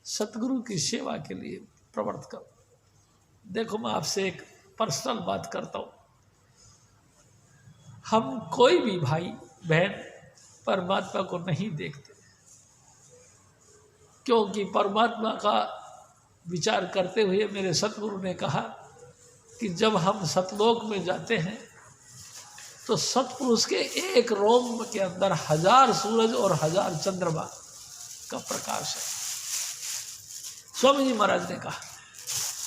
सतगुरु की सेवा के लिए प्रवृत्त करो। देखो, मैं आपसे एक पर्सनल बात करता हूँ। हम कोई भी भाई बहन परमात्मा को नहीं देखते, क्योंकि परमात्मा का विचार करते हुए मेरे सतगुरु ने कहा कि जब हम सतलोक में जाते हैं तो सतपुरुष के एक रोम के अंदर 1000 सूरज और 1000 चंद्रमा का प्रकाश है। स्वामी जी महाराज ने कहा,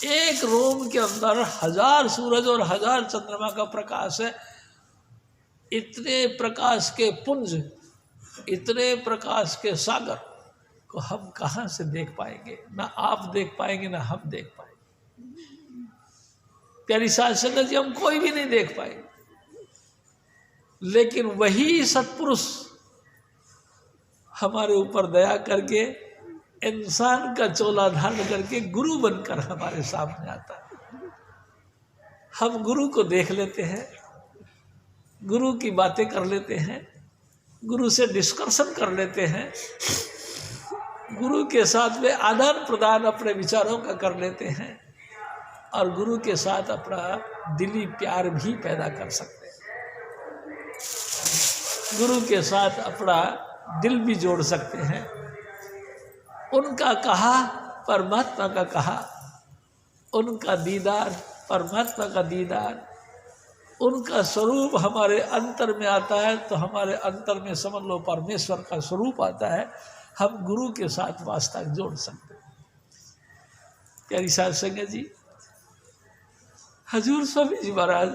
एक रोम के अंदर 1000 सूरज और 1000 चंद्रमा का प्रकाश है। इतने प्रकाश के पुंज, इतने प्रकाश के सागर को हम कहाँ से देख पाएंगे? ना आप देख पाएंगे ना हम देख पाएंगे। प्यारी साध संगत जी, हम कोई भी नहीं देख पाएंगे, लेकिन वही सत्पुरुष हमारे ऊपर दया करके इंसान का चोला धारण करके गुरु बनकर हमारे सामने आता है। हम गुरु को देख लेते हैं, गुरु की बातें कर लेते हैं, गुरु से डिस्कशन कर लेते हैं, गुरु के साथ में आदान प्रदान अपने विचारों का कर लेते हैं और गुरु के साथ अपना दिली प्यार भी पैदा कर सकते हैं। गुरु के साथ अपना दिल भी जोड़ सकते हैं। उनका कहा परमात्मा का कहा, उनका दीदार परमात्मा का दीदार, उनका स्वरूप हमारे अंतर में आता है तो हमारे अंतर में समझ लो परमेश्वर का स्वरूप आता है। हम गुरु के साथ वास्ता जोड़ सकते हैं। प्यारी साध संगत जी, हजूर स्वामी जी महाराज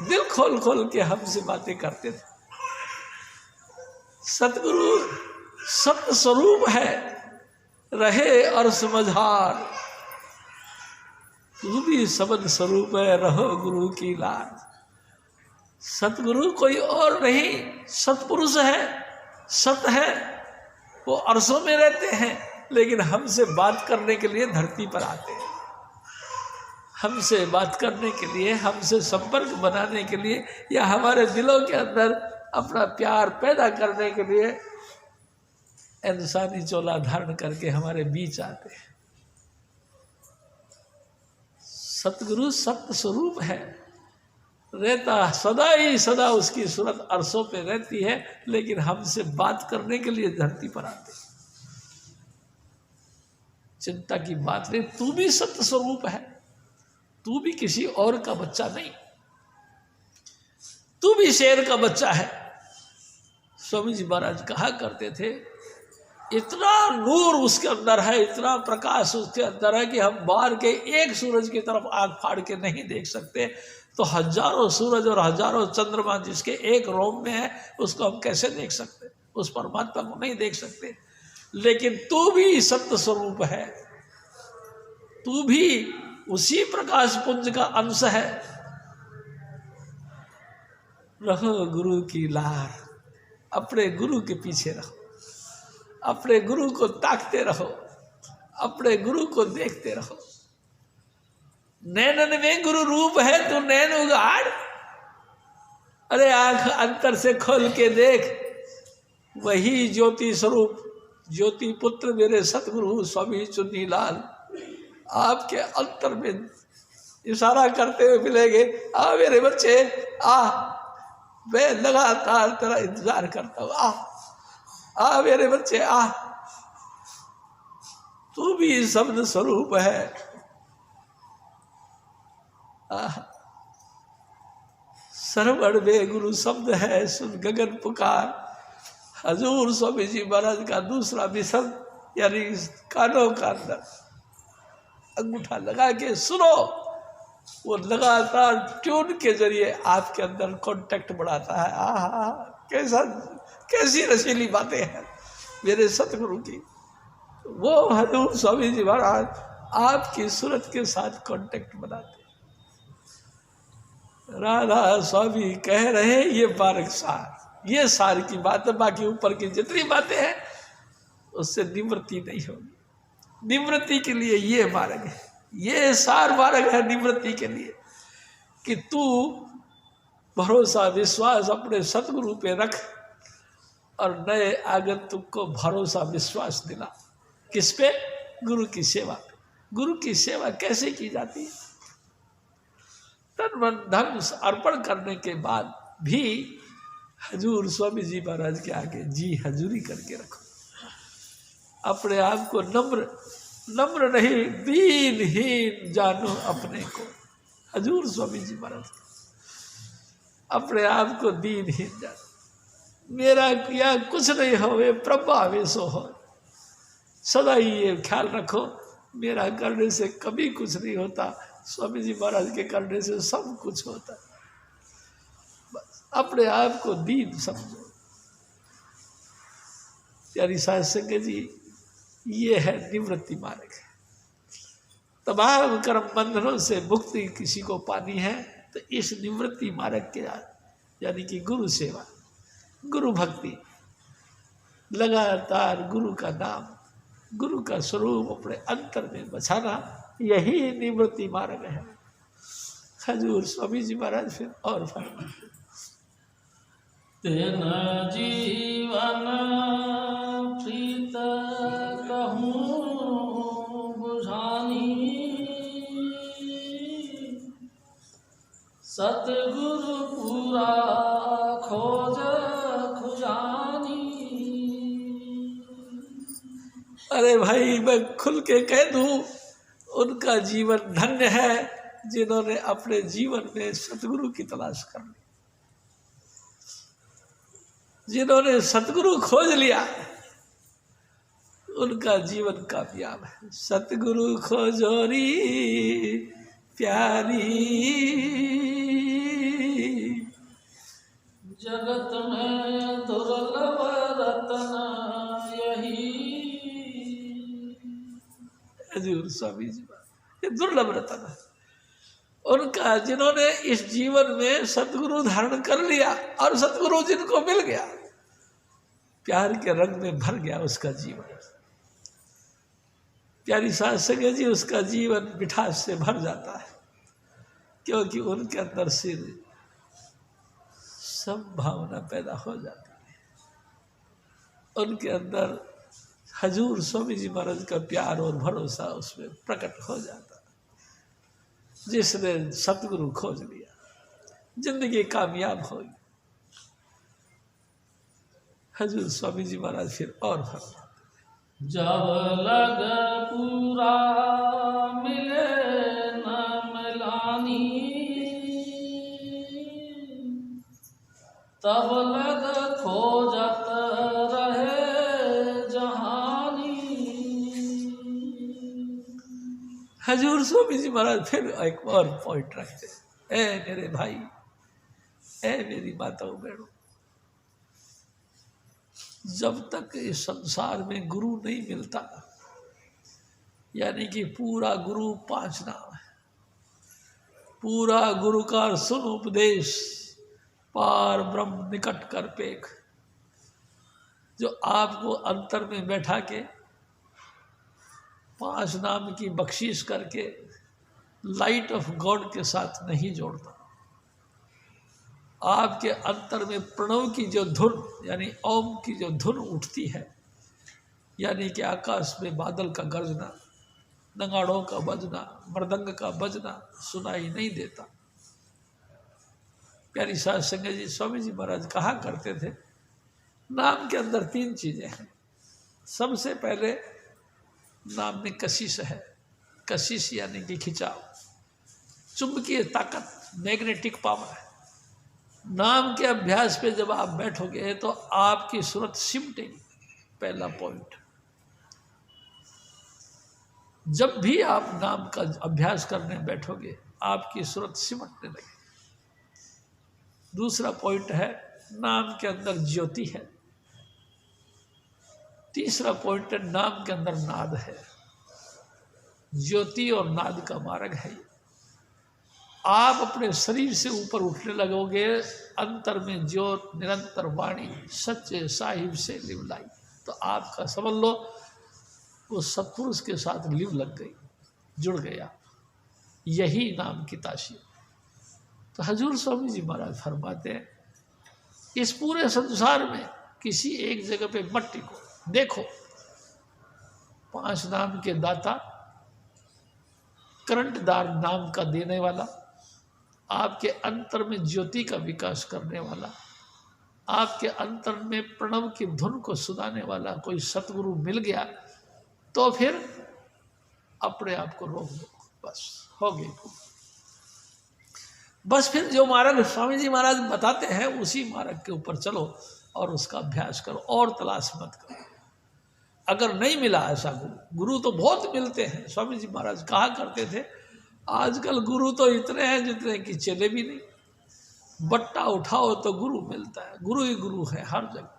दिल खोल खोल के हमसे बातें करते थे। सतगुरु सत्य स्वरूप है, रहे और समझार, तू भी सबद स्वरूप है, रहो गुरु की लाज। सतगुरु कोई और नहीं, सतपुरुष है, सत है। वो अरसों में रहते हैं लेकिन हमसे बात करने के लिए धरती पर आते हैं, हमसे बात करने के लिए, हमसे संपर्क बनाने के लिए, या हमारे दिलों के अंदर अपना प्यार पैदा करने के लिए इंसानी चोला धारण करके हमारे बीच आते हैं। सतगुरु सत्य स्वरूप है, रहता सदा ही सदा, उसकी सूरत अरसों पे रहती है, लेकिन हमसे बात करने के लिए धरती पर आते हैं। चिंता की बात नहीं, तू भी सत्य स्वरूप है, तू भी किसी और का बच्चा नहीं, तू भी शेर का बच्चा है। स्वामी जी महाराज कहा करते थे, इतना नूर उसके अंदर है, इतना प्रकाश उसके अंदर है कि हम बाहर के एक सूरज की तरफ आंख फाड़ के नहीं देख सकते, तो हजारों सूरज और हजारों चंद्रमा जिसके एक रोम में है उसको हम कैसे देख सकते? उस परमात्मा को नहीं देख सकते। लेकिन तू भी सत्य स्वरूप है, तू भी उसी प्रकाश पुंज का अंश है। रहो गुरु की लार, अपने गुरु के पीछे रहो, अपने गुरु को ताकते रहो, अपने गुरु को देखते रहो। नैनन में गुरु रूप है तो नैन उगाड़, अरे आंख अंतर से खोल के देख, वही ज्योति स्वरूप ज्योति पुत्र मेरे सतगुरु स्वामी चुन्नी लाल आपके अंतर में इशारा करते हुए मिलेंगे। आ मेरे बच्चे आ, मैं लगातार तेरा इंतजार करता हूँ, आ मेरे बच्चे आ, तू भी शब्द स्वरूप है। सरवण में गुरु शब्द है, सुन गगन पुकार। हजूर स्वामी जी महाराज का दूसरा मिशन, यानी कानों का अंदर अंगूठा लगा के सुनो, वो लगातार ट्यून के जरिए आपके अंदर कांटेक्ट बढ़ाता है। आहा, कैसी रसीली बातें हैं मेरे सतगुरु की। वो हजूर स्वामी जी महाराज आपकी सूरत के साथ कांटेक्ट बनाते। राधा स्वामी कह रहे ये बारक सार, ये सार की बात है, बाकी ऊपर की जितनी बातें हैं उससे निवृत्ति नहीं होगी। निवृत्ति के लिए ये मार्ग है, ये सार मार्ग है निवृत्ति के लिए, कि तू भरोसा विश्वास अपने सतगुरु पे रख और नए आगंतुक को भरोसा विश्वास दिला। किस पे? गुरु की सेवा पे। गुरु की सेवा कैसे की जाती है? तन मन धन अर्पण करने के बाद भी हजूर स्वामी जी महाराज के आगे जी हजूरी करके रखो। अपने आप को नम्र नहीं दीनहीन जानो अपने को। हजूर स्वामी जी महाराज अपने आप को दीनहीन जानो। मेरा किया कुछ नहीं हो, वे प्रभावे सो हो। सदा ही ये ख्याल रखो, मेरा करने से कभी कुछ नहीं होता, स्वामी जी महाराज के करने से सब कुछ होता है। बस अपने आप को दीन समझो। प्यारी साध संगत जी, ये है निवृत्ति मार्ग। तमाम कर्म बंधनों से मुक्ति किसी को पानी है तो इस निवृत्ति मार्ग के यानी कि गुरु सेवा, गुरु भक्ति, लगातार गुरु का नाम, गुरु का स्वरूप अपने अंतर में बसाना, यही निवृत्ति मार्ग है। हजूर स्वामी जी महाराज फिर और फरमाते, तेन जीवन प्रीत कहूँ बुझानी, सतगुरु पूरा खोज खुजानी। अरे भाई मैं खुल के कह दूं, उनका जीवन धन्य है जिन्होंने अपने जीवन में सतगुरु की तलाश कर ली, जिन्होंने सतगुरु खोज लिया, उनका जीवन कामयाब है। सतगुरु खोजोरी प्यारी, जगत में दुर्लभ रतन यही। हजूर स्वामी जी ये दुर्लभ रतन है उनका, जिन्होंने इस जीवन में सतगुरु धारण कर लिया, और सतगुरु जिनको मिल गया, प्यार के रंग में भर गया उसका जीवन। प्यारी सास संगे जी, उसका जीवन मिठास से भर जाता है, क्योंकि उनके अंदर से सब भावना पैदा हो जाती है। उनके अंदर हजूर स्वामी जी महाराज का प्यार और भरोसा उसमें प्रकट हो जाता है। जिसने सतगुरु खोज लिया, जिंदगी कामयाब होगी। हजूर स्वामी जी महाराज फिर और फरमाते, जब लग पूरा मिले न मिलानी, तब लग खोजत रहे जहानी। हजूर स्वामी जी महाराज फिर एक और पॉइंट रखते, ए मेरे भाई, ए मेरी माताओं बहनों, जब तक इस संसार में गुरु नहीं मिलता, यानी कि पूरा गुरु 5 नाम है, पूरा गुरु का सुन उपदेश, पार ब्रह्म निकट कर पेख, जो आपको अंतर में बैठा के 5 नाम की बख्शीश करके लाइट ऑफ गॉड के साथ नहीं जोड़ता। आपके अंतर में प्रणव की जो धुन, यानी ओम की जो धुन उठती है, यानी कि आकाश में बादल का गरजना, नगाड़ों का बजना, मृदंग का बजना सुनाई नहीं देता। प्यारी साध संगत जी, स्वामी जी महाराज कहा करते थे, नाम के अंदर 3 चीजें हैं। सबसे पहले नाम में कशिश है। कशिश यानी कि खिंचाव, चुंबकीय ताकत, मैग्नेटिक पावर है। नाम के अभ्यास पे जब आप बैठोगे तो आपकी सूरत सिमटेगी, पहला पॉइंट। जब भी आप नाम का अभ्यास करने बैठोगे आपकी सूरत सिमटने लगेगी। दूसरा पॉइंट है, नाम के अंदर ज्योति है। तीसरा पॉइंट है, नाम के अंदर नाद है। ज्योति और नाद का मार्ग है ये। आप अपने शरीर से ऊपर उठने लगोगे, अंतर में ज्योत निरंतर वाणी सच्चे साहिब से लिव लाई, तो आपका समझ लो वो सत्पुरुष के साथ लिव लग गई, जुड़ गया। यही नाम की तासीर। तो हजूर स्वामी जी महाराज फरमाते हैं, इस पूरे संसार में किसी एक जगह पे मट्टी को देखो, 5 नाम के दाता, करंटदार नाम का देने वाला, आपके अंतर में ज्योति का विकास करने वाला, आपके अंतर में प्रणव की धुन को सुनाने वाला कोई सतगुरु मिल गया तो फिर अपने आप को रोक दो, बस हो गई। बस फिर जो मार्ग स्वामी जी महाराज बताते हैं उसी मार्ग के ऊपर चलो और उसका अभ्यास करो, और तलाश मत करो। अगर नहीं मिला ऐसा गुरु तो बहुत मिलते हैं। स्वामी जी महाराज कहा करते थे, आजकल गुरु तो इतने हैं जितने कि चले भी नहीं। बट्टा उठाओ तो गुरु मिलता है, गुरु ही गुरु है हर जगह।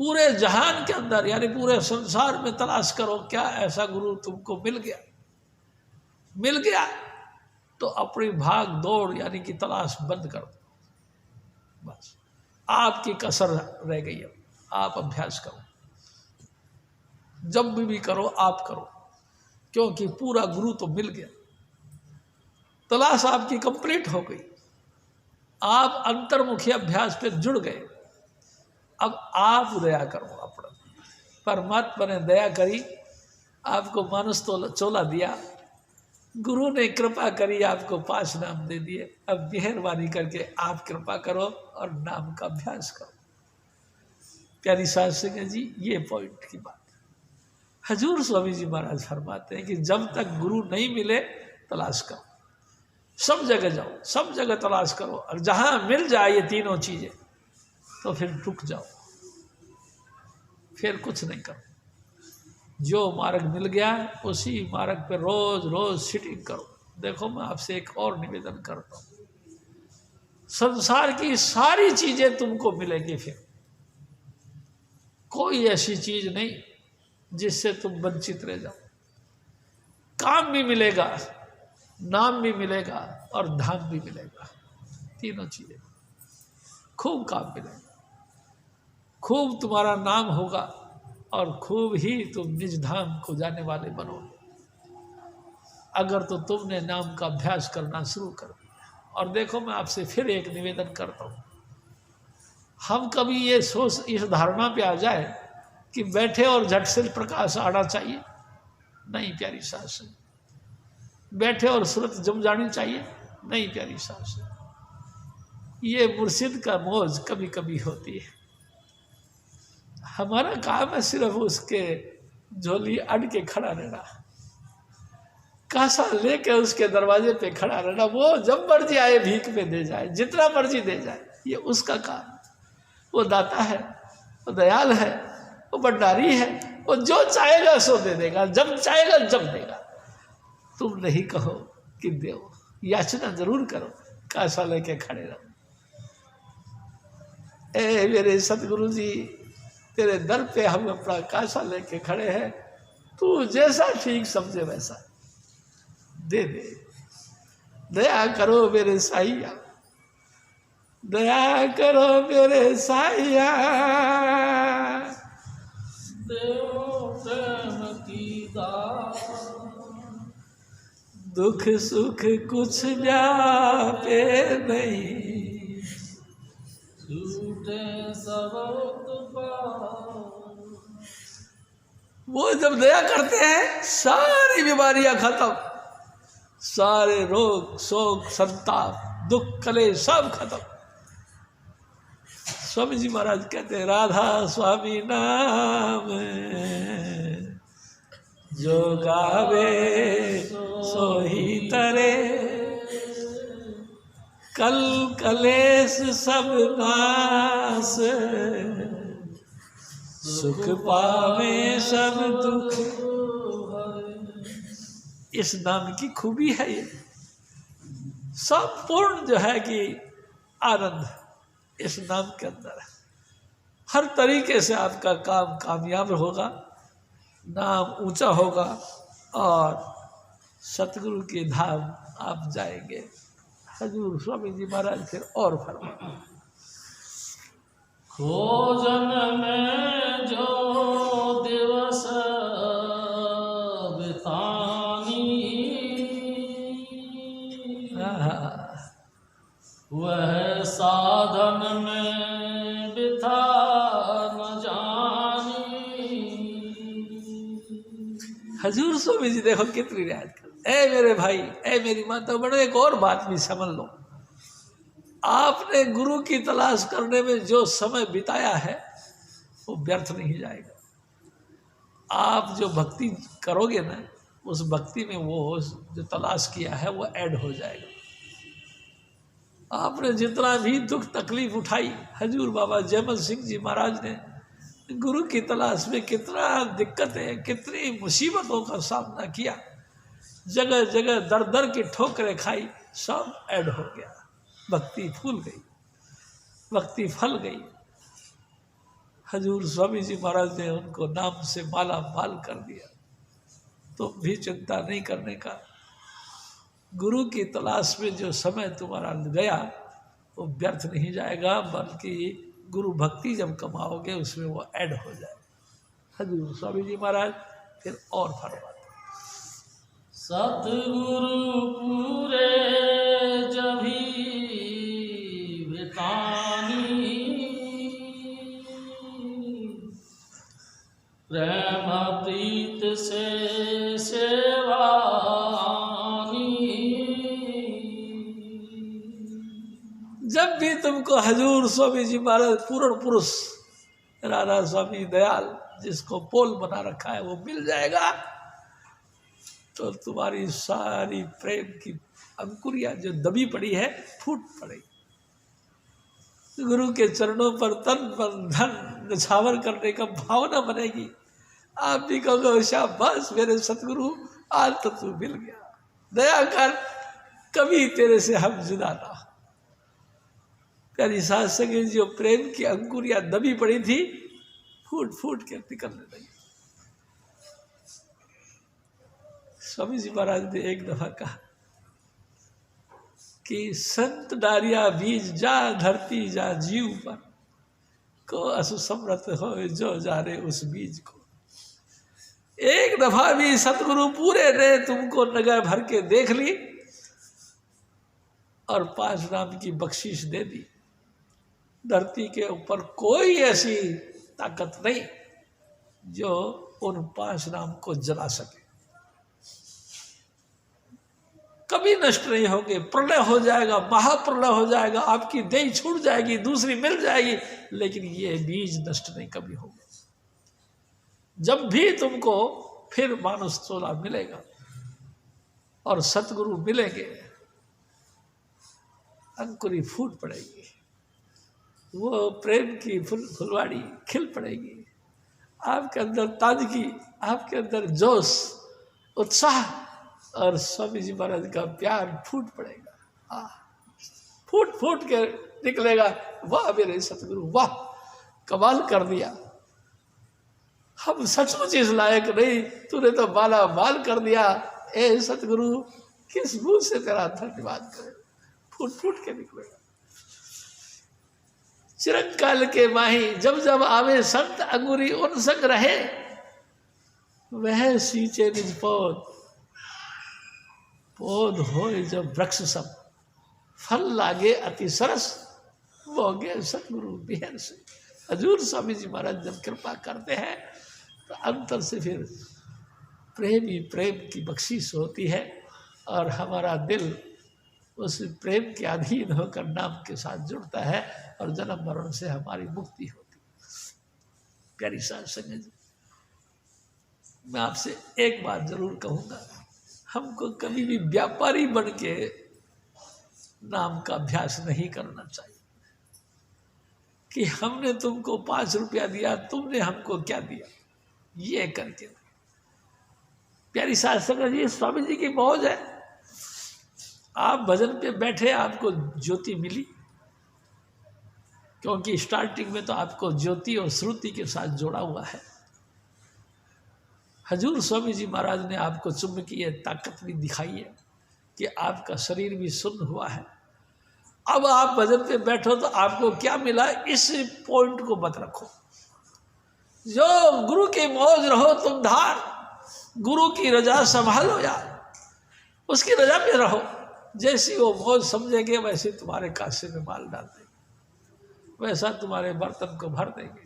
पूरे जहान के अंदर यानी पूरे संसार में तलाश करो, क्या ऐसा गुरु तुमको मिल गया? मिल गया तो अपनी भाग दौड़ यानी कि तलाश बंद कर दो। बस आपकी कसर रह गई है, आप अभ्यास करो, जब भी करो आप करो, क्योंकि पूरा गुरु तो मिल गया, तलाश आपकी कंप्लीट हो गई, आप अंतर्मुखी अभ्यास पे जुड़ गए। अब आप दया करो अपना, परमात्मा ने दया करी, आपको मानस चोला दिया, गुरु ने कृपा करी, आपको 5 नाम दे दिए। अब मेहरबानी करके आप कृपा करो और नाम का अभ्यास करो। प्यारी साध संगत जी, ये पॉइंट की बात है। हजूर स्वामी जी महाराज फरमाते हैं कि जब तक गुरु नहीं मिले तलाश करो, सब जगह जाओ, सब जगह तलाश करो, और जहां मिल जाए ये तीनों चीजें तो फिर रुक जाओ, फिर कुछ नहीं करो। जो मार्ग मिल गया उसी मार्ग पे रोज रोज सिटिंग करो। देखो, मैं आपसे एक और निवेदन करता हूँ, संसार की सारी चीजें तुमको मिलेंगी, फिर कोई ऐसी चीज नहीं जिससे तुम वंचित रह जाओ। काम भी मिलेगा, नाम भी मिलेगा और धाम भी मिलेगा, तीनों चीजें। खूब काम मिलेगा, खूब तुम्हारा नाम होगा और खूब ही तुम निज धाम को जाने वाले बनोगे, अगर तो तुमने नाम का अभ्यास करना शुरू कर दिया। और देखो, मैं आपसे फिर एक निवेदन करता हूँ, हम कभी ये सोच इस धारणा पे आ जाए कि बैठे और झट से प्रकाश आना चाहिए, नहीं प्यारी साध संगत। बैठे और सूरत जम जानी चाहिए, नहीं प्यारी साध संगत। ये मुर्शिद का मौज कभी कभी होती है, हमारा काम है सिर्फ उसके झोली अड़ के खड़ा रहना, कासा लेके उसके दरवाजे पे खड़ा रहना। वो जब मर्जी आए भीख में दे जाए, जितना मर्जी दे जाए, ये उसका काम। वो दाता है, वो दयाल है, वो भंडारी है, वो जो चाहेगा सो दे देगा, जब चाहेगा जब देगा। तुम नहीं कहो कि दो, याचना जरूर करो, कासा लेके खड़े रहो। ए मेरे सतगुरु जी, तेरे दर पे हम अपना कासा लेके खड़े हैं, तू जैसा ठीक समझे वैसा दे दे। दया करो मेरे साईया, दया करो मेरे साईया, दुख सुख कुछ व्यापे नहीं, झूठे सब वो जब दया करते हैं सारी बीमारियां खत्म, सारे रोग शोक संताप दुख कलेश सब खत्म। स्वामी जी महाराज कहते हैं, राधा स्वामी नाम जो गावे सो ही तरे, कल कलेश सब नाश, सुख पावे सब दुख। इस नाम की खूबी है ये, संपूर्ण जो है कि आनंद इस नाम के अंदर है। हर तरीके से आपका काम कामयाब होगा, नाम ऊंचा होगा और सतगुरु के धाम आप जाएंगे। हजूर स्वामी जी महाराज फिर और फरमा, खोजन में जो दिवस बितानी, वह साधन में बिता न जानी। हजूर स्वामी जी देखो कितनी रियायत कर। ए मेरे भाई, ए मेरी माता बड़ो, एक और बात भी समझ लो, आपने गुरु की तलाश करने में जो समय बिताया है वो व्यर्थ नहीं जाएगा। आप जो भक्ति करोगे ना, उस भक्ति में वो जो तलाश किया है वो ऐड हो जाएगा। आपने जितना भी दुख तकलीफ उठाई, हजूर बाबा जयमल सिंह जी महाराज ने गुरु की तलाश में कितना दिक्कतें, कितनी मुसीबतों का सामना किया, जगह जगह दर दर की ठोकरें खाई, सब ऐड हो गया। भक्ति फूल गई, भक्ति फल गई। हजूर स्वामी जी महाराज ने उनको नाम से माला माल कर दिया। तो भी चिंता नहीं करने का, गुरु की तलाश में जो समय तुम्हारा गया वो व्यर्थ नहीं जाएगा, बल्कि गुरु भक्ति जब कमाओगे उसमें वो ऐड हो जाए। हजूर स्वामी जी महाराज फिर और फरमाते, सतगुरु पूरे जभी बितानी, प्रेम प्रीत से सेवा जब भी तुमको हजूर स्वामी जी महाराज पूर्ण पुरुष राधा स्वामी दयाल जिसको पोल बना रखा है वो मिल जाएगा, तो तुम्हारी सारी प्रेम की अंकुरियां जो दबी पड़ी है फूट पड़ेगी। गुरु के चरणों पर तन पर धन निछावर करने का भावना बनेगी। आप भी कहोगे शाबाश मेरे सतगुरु, आज तो तू मिल गया, दया कर, कभी तेरे से हम जुदा ना। प्यारी सास संगी जो प्रेम की अंकुरियां दबी पड़ी थी फूट फूट के निकलने लगी। स्वामी जी महाराज ने एक दफा कहा कि संत डारिया बीज जा धरती जा जीव पर, को असु समृत हो जो जाने उस बीज को। एक दफा भी सतगुरु पूरे ने तुमको नगर भर के देख ली और 5 नाम की बख्शीश दे दी। धरती के ऊपर कोई ऐसी ताकत नहीं जो उन 5 नाम को जला सके, कभी नष्ट नहीं होंगे। प्रलय हो जाएगा, महाप्रलय हो जाएगा, आपकी देह छूट जाएगी, दूसरी मिल जाएगी, लेकिन ये बीज नष्ट नहीं कभी होगा। जब भी तुमको फिर मानस चोला मिलेगा और सतगुरु मिलेंगे, अंकुरी फूट पड़ेगी, वो प्रेम की फुलवाड़ी खिल पड़ेगी, आपके अंदर ताजगी, आपके अंदर जोश, उत्साह और स्वामी जी महाराज का प्यार फूट पड़ेगा। फूट फूट के निकलेगा, वाह मेरे सतगुरु, वाह कमाल कर दिया, हम सचमुच इस लायक नहीं, तूने तो माला माल कर दिया। ए सतगुरु, किस मुंह से तेरा धन्यवाद करें। फूट फूट के निकलेगा। चिरंकाल के माही जब जब आवे संत अंगुरी उन संग रहे, वह सींचे निज पौध, पौध होए जब वृक्ष सब, फल लागे अति सरस, मोगे सतगुरु बिहर से। हजूर स्वामी जी महाराज जब कृपा करते हैं तो अंतर से फिर प्रेम ही प्रेम की बख्शीश होती है और हमारा दिल उस प्रेम के अधीन होकर नाम के साथ जुड़ता है और जन्म मरण से हमारी मुक्ति होती है। प्यारी साध संगत जी, मैं आपसे एक बात जरूर कहूँगा, हमको कभी भी व्यापारी बन के नाम का अभ्यास नहीं करना चाहिए कि हमने तुमको 5 रुपया दिया, तुमने हमको क्या दिया, ये करके। प्यारी साध संगत जी, स्वामी जी की मौज है, आप भजन पे बैठे, आपको ज्योति मिली, क्योंकि स्टार्टिंग में तो आपको ज्योति और श्रुति के साथ जोड़ा हुआ है। हजूर स्वामी जी महाराज ने आपको चुंबकीय ताकत भी दिखाई है कि आपका शरीर भी सुन्न हुआ है। अब आप भजन पे बैठो तो आपको क्या मिला, इस पॉइंट को मत रखो। जो गुरु की मौज रहो तुम धार, गुरु की रजा संभालो यार, उसकी रजा में रहो। जैसी वो मौज समझेंगे वैसे तुम्हारे कासे में माल डाल देंगे, वैसा तुम्हारे बर्तन को भर देंगे।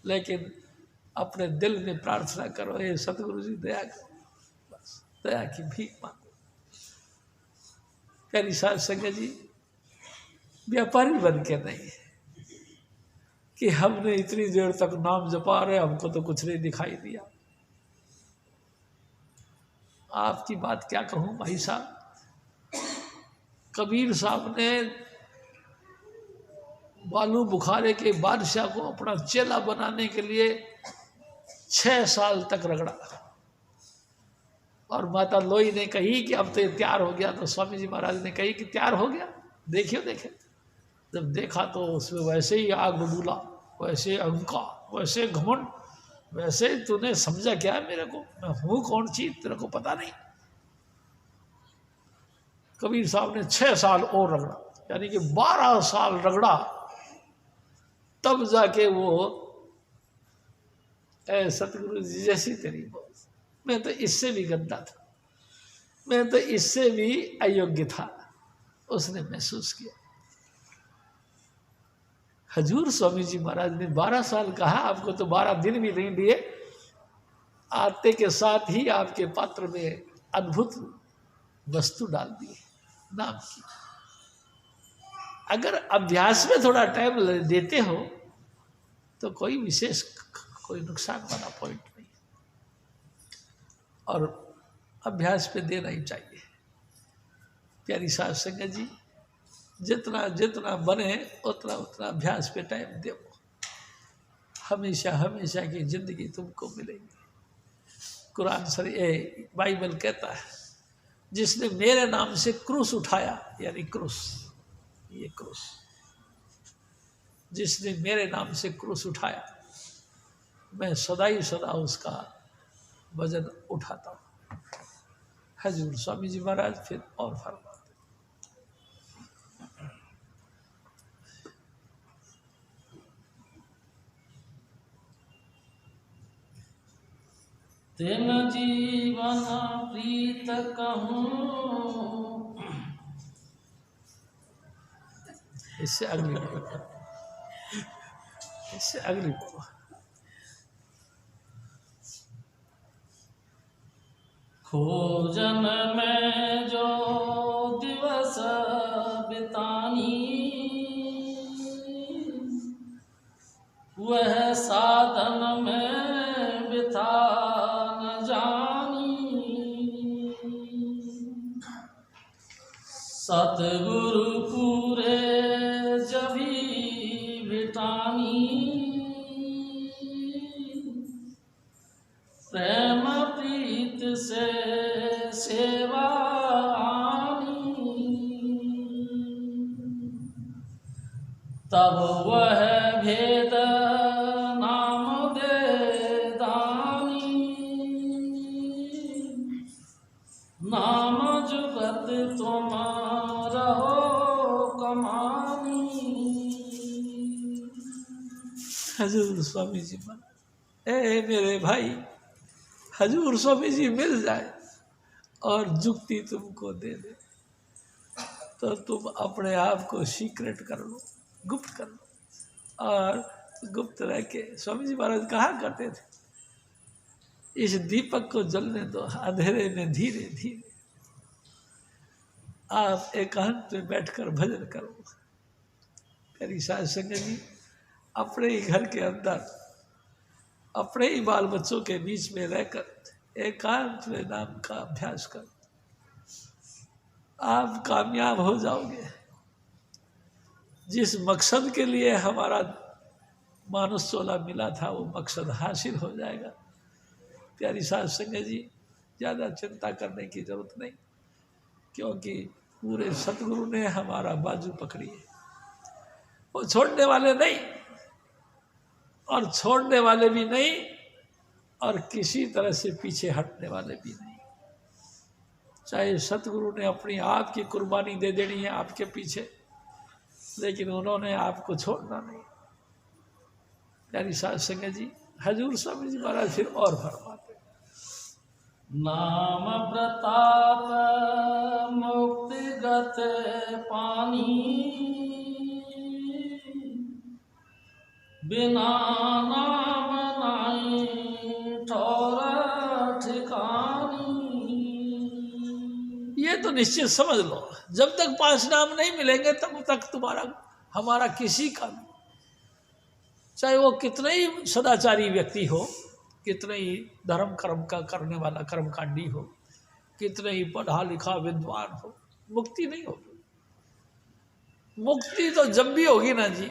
लेकिन अपने दिल में प्रार्थना करो, हे सतगुरु जी दया करो, बस दया की भीख मांगो। प्यारी साध संगत जी, व्यापारी बन के नहीं कि हमने इतनी देर तक नाम जपा रहे, हमको तो कुछ नहीं दिखाई दिया। आपकी बात क्या कहूँ भाई साहब, कबीर साहब ने बालू बुखारे के बादशाह को अपना चेला बनाने के लिए 6 साल तक रगड़ा, और माता लोई ने कही कि अब तो ये तैयार हो गया, तो स्वामी जी महाराज ने कही कि तैयार हो गया, देखियो देखे। जब देखा तो उसमें वैसे ही आग बबूला, वैसे अंका, वैसे घमंड, वैसे तूने समझा क्या मेरे को, मैं हूँ कौन चीज तेरे को पता नहीं। कबीर साहब ने 6 साल और रगड़ा, यानी कि 12 साल रगड़ा, तब जाके वो ए सतगुरु जी जैसी तेरी बात, मैं तो इससे भी गंदा था, मैं तो इससे भी अयोग्य था, उसने महसूस किया। हजूर स्वामी जी महाराज ने 12 साल कहा, आपको तो 12 दिन भी नहीं दिए, आते के साथ ही आपके पात्र में अद्भुत वस्तु डाल दी नाम की। अगर अभ्यास में थोड़ा टाइम देते हो तो कोई विशेष कोई नुकसान वाला पॉइंट नहीं, और अभ्यास पे देना ही चाहिए। प्यारी साहब संगत जी, जितना जितना बने उतना उतना अभ्यास पे टाइम दो, हमेशा हमेशा की जिंदगी तुमको मिलेगी। कुरान शरीफ बाइबल कहता है, जिसने मेरे नाम से क्रूस उठाया, यानी क्रूस, ये क्रूस, जिसने मेरे नाम से क्रूस उठाया, मैं सदा ही सदा उसका वजन उठाता हूँ। हजूर स्वामी जी महाराज फिर और फरमाते, तेन जीवन प्रीत कहूँ, इससे अगली इससे अगली खोजन में जो दिवस बितानी, वह साधन में बिता न जानी। सतगुरु पूरे जभी बिटानी, प्रेम प्रीत से सेवा आनी, तब वह भेद नाम दे दानी। नाम जुगत तुम रहो कमानी। हजूर स्वामी जी महाराज, ए मेरे भाई, हजूर स्वामी जी मिल जाए और जुक्ति तुमको दे दे तो तुम अपने आप को सीक्रेट कर लो, गुप्त कर लो, और गुप्त रह के स्वामी जी महाराज कहा करते थे, इस दीपक को जलने दो, अंधेरे में धीरे धीरे आप एकांत में बैठकर भजन करो। प्यारी साध संगत जी, अपने ही घर के अंदर अपने ही बाल बच्चों के बीच में रहकर एकांत में नाम का अभ्यास करो, आप कामयाब हो जाओगे। जिस मकसद के लिए हमारा मानस चोला मिला था वो मकसद हासिल हो जाएगा। प्यारी साध संगत जी, ज़्यादा चिंता करने की जरूरत नहीं, क्योंकि पूरे सतगुरु ने हमारा बाजू पकड़ी है, वो छोड़ने वाले नहीं और छोड़ने वाले भी नहीं और किसी तरह से पीछे हटने वाले भी नहीं। चाहे सतगुरु ने अपनी आप की कुर्बानी दे देनी है आपके पीछे, लेकिन उन्होंने आपको छोड़ना नहीं। प्यारी साध संगत जी, हजूर स्वामी जी महाराज फिर और फरमाते, नाम प्रताप मुक्तिगत पानी, बिना नाम नाई ठौर ठिकानी। ये तो निश्चित समझ लो, जब तक 5 नाम नहीं मिलेंगे तब तक तुम्हारा हमारा किसी का नहीं, चाहे वो कितने ही सदाचारी व्यक्ति हो, कितने ही धर्म कर्म का करने वाला कर्मकांडी हो, कितने ही पढ़ा लिखा विद्वान हो, मुक्ति नहीं होगी। मुक्ति तो जब भी होगी ना जी,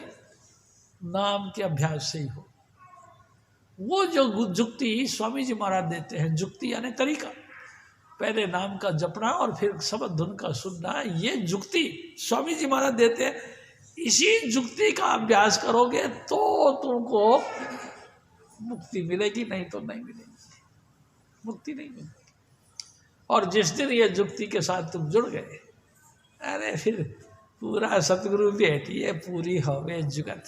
नाम के अभ्यास से ही हो। वो जो जुक्ति स्वामी जी महाराज देते हैं, जुक्ति यानी तरीका, पहले नाम का जपना और फिर शब्द धुन का सुनना, ये जुक्ति स्वामी जी महाराज देते हैं। इसी जुक्ति का अभ्यास करोगे तो तुमको मुक्ति मिलेगी, नहीं तो नहीं मिलेगी, मुक्ति नहीं मिलेगी। और जिस दिन ये जुक्ति के साथ तुम जुड़ गए, अरे फिर पूरा सतगुरु भेटिए पूरी होवे जुगत,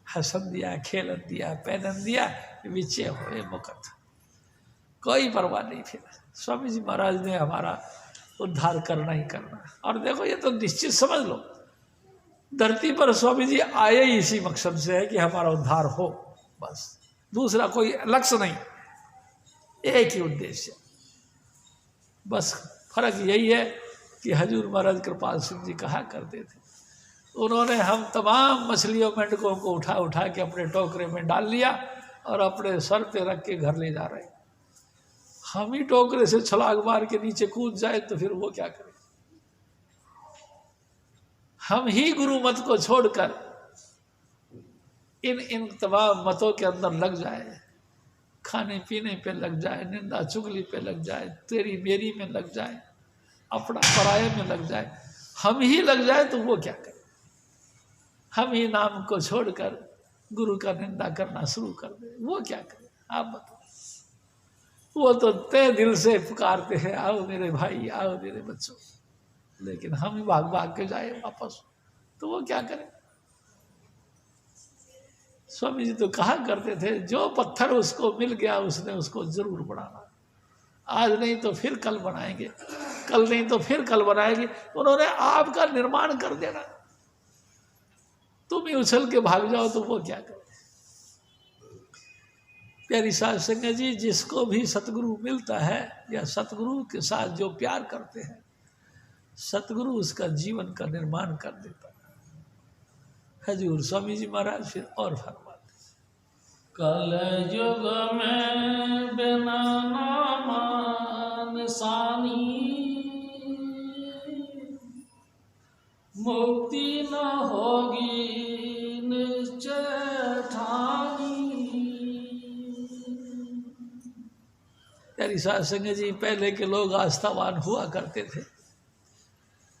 हसन दिया खेलन दिया पहनन दिया विचे होए मुकत, कोई परवाह नहीं। फिर स्वामी जी महाराज ने हमारा उद्धार करना ही करना। और देखो ये तो निश्चित समझ लो, धरती पर स्वामी जी आए ही इसी मकसद से है कि हमारा उद्धार हो, बस दूसरा कोई लक्ष्य नहीं, एक ही उद्देश्य। बस फर्क यही है कि हजूर महाराज कृपाल सिंह जी कहा करते थे, उन्होंने हम तमाम मछलियों मेंढकों को उठा उठा के अपने टोकरे में डाल लिया और अपने सर पे रख के घर ले जा रहे हैं। हम ही टोकरे से छलांग मार के नीचे कूद जाए तो फिर वो क्या करें? हम ही गुरु मत को छोड़कर इन तमाम मतों के अंदर लग जाए, खाने पीने पे लग जाए, निंदा चुगली पे लग जाए, तेरी मेरी में लग जाए, अपना पराये में लग जाए, हम ही लग जाए तो वो क्या करे? हम ही नाम को छोड़कर गुरु का निंदा करना शुरू कर दे, वो क्या करे? आप बताओ। वो तो तय दिल से पुकारते हैं, आओ मेरे भाई, आओ मेरे बच्चों, लेकिन हम ही भाग भाग के जाए वापस, तो वो क्या करे? स्वामी जी तो कहा करते थे, जो पत्थर उसको मिल गया उसने उसको जरूर बनाना, आज नहीं तो फिर कल बनाएंगे, कल नहीं तो फिर कल बनाएंगे। उन्होंने आपका निर्माण कर देना, तुम ही उछल के भाग जाओ तो वो क्या करे? प्यारी साध संगत जी, जिसको भी सतगुरु मिलता है या सतगुरु के साथ जो प्यार करते हैं, सतगुरु उसका जीवन का निर्माण कर देता है। हजूर स्वामी जी महाराज फिर और फरमाते, कल युग में बिना नाम निशानी, मुक्ति न होगी निश्चय ठानी। प्यारी साध संगत जी, पहले के लोग आस्थावान हुआ करते थे,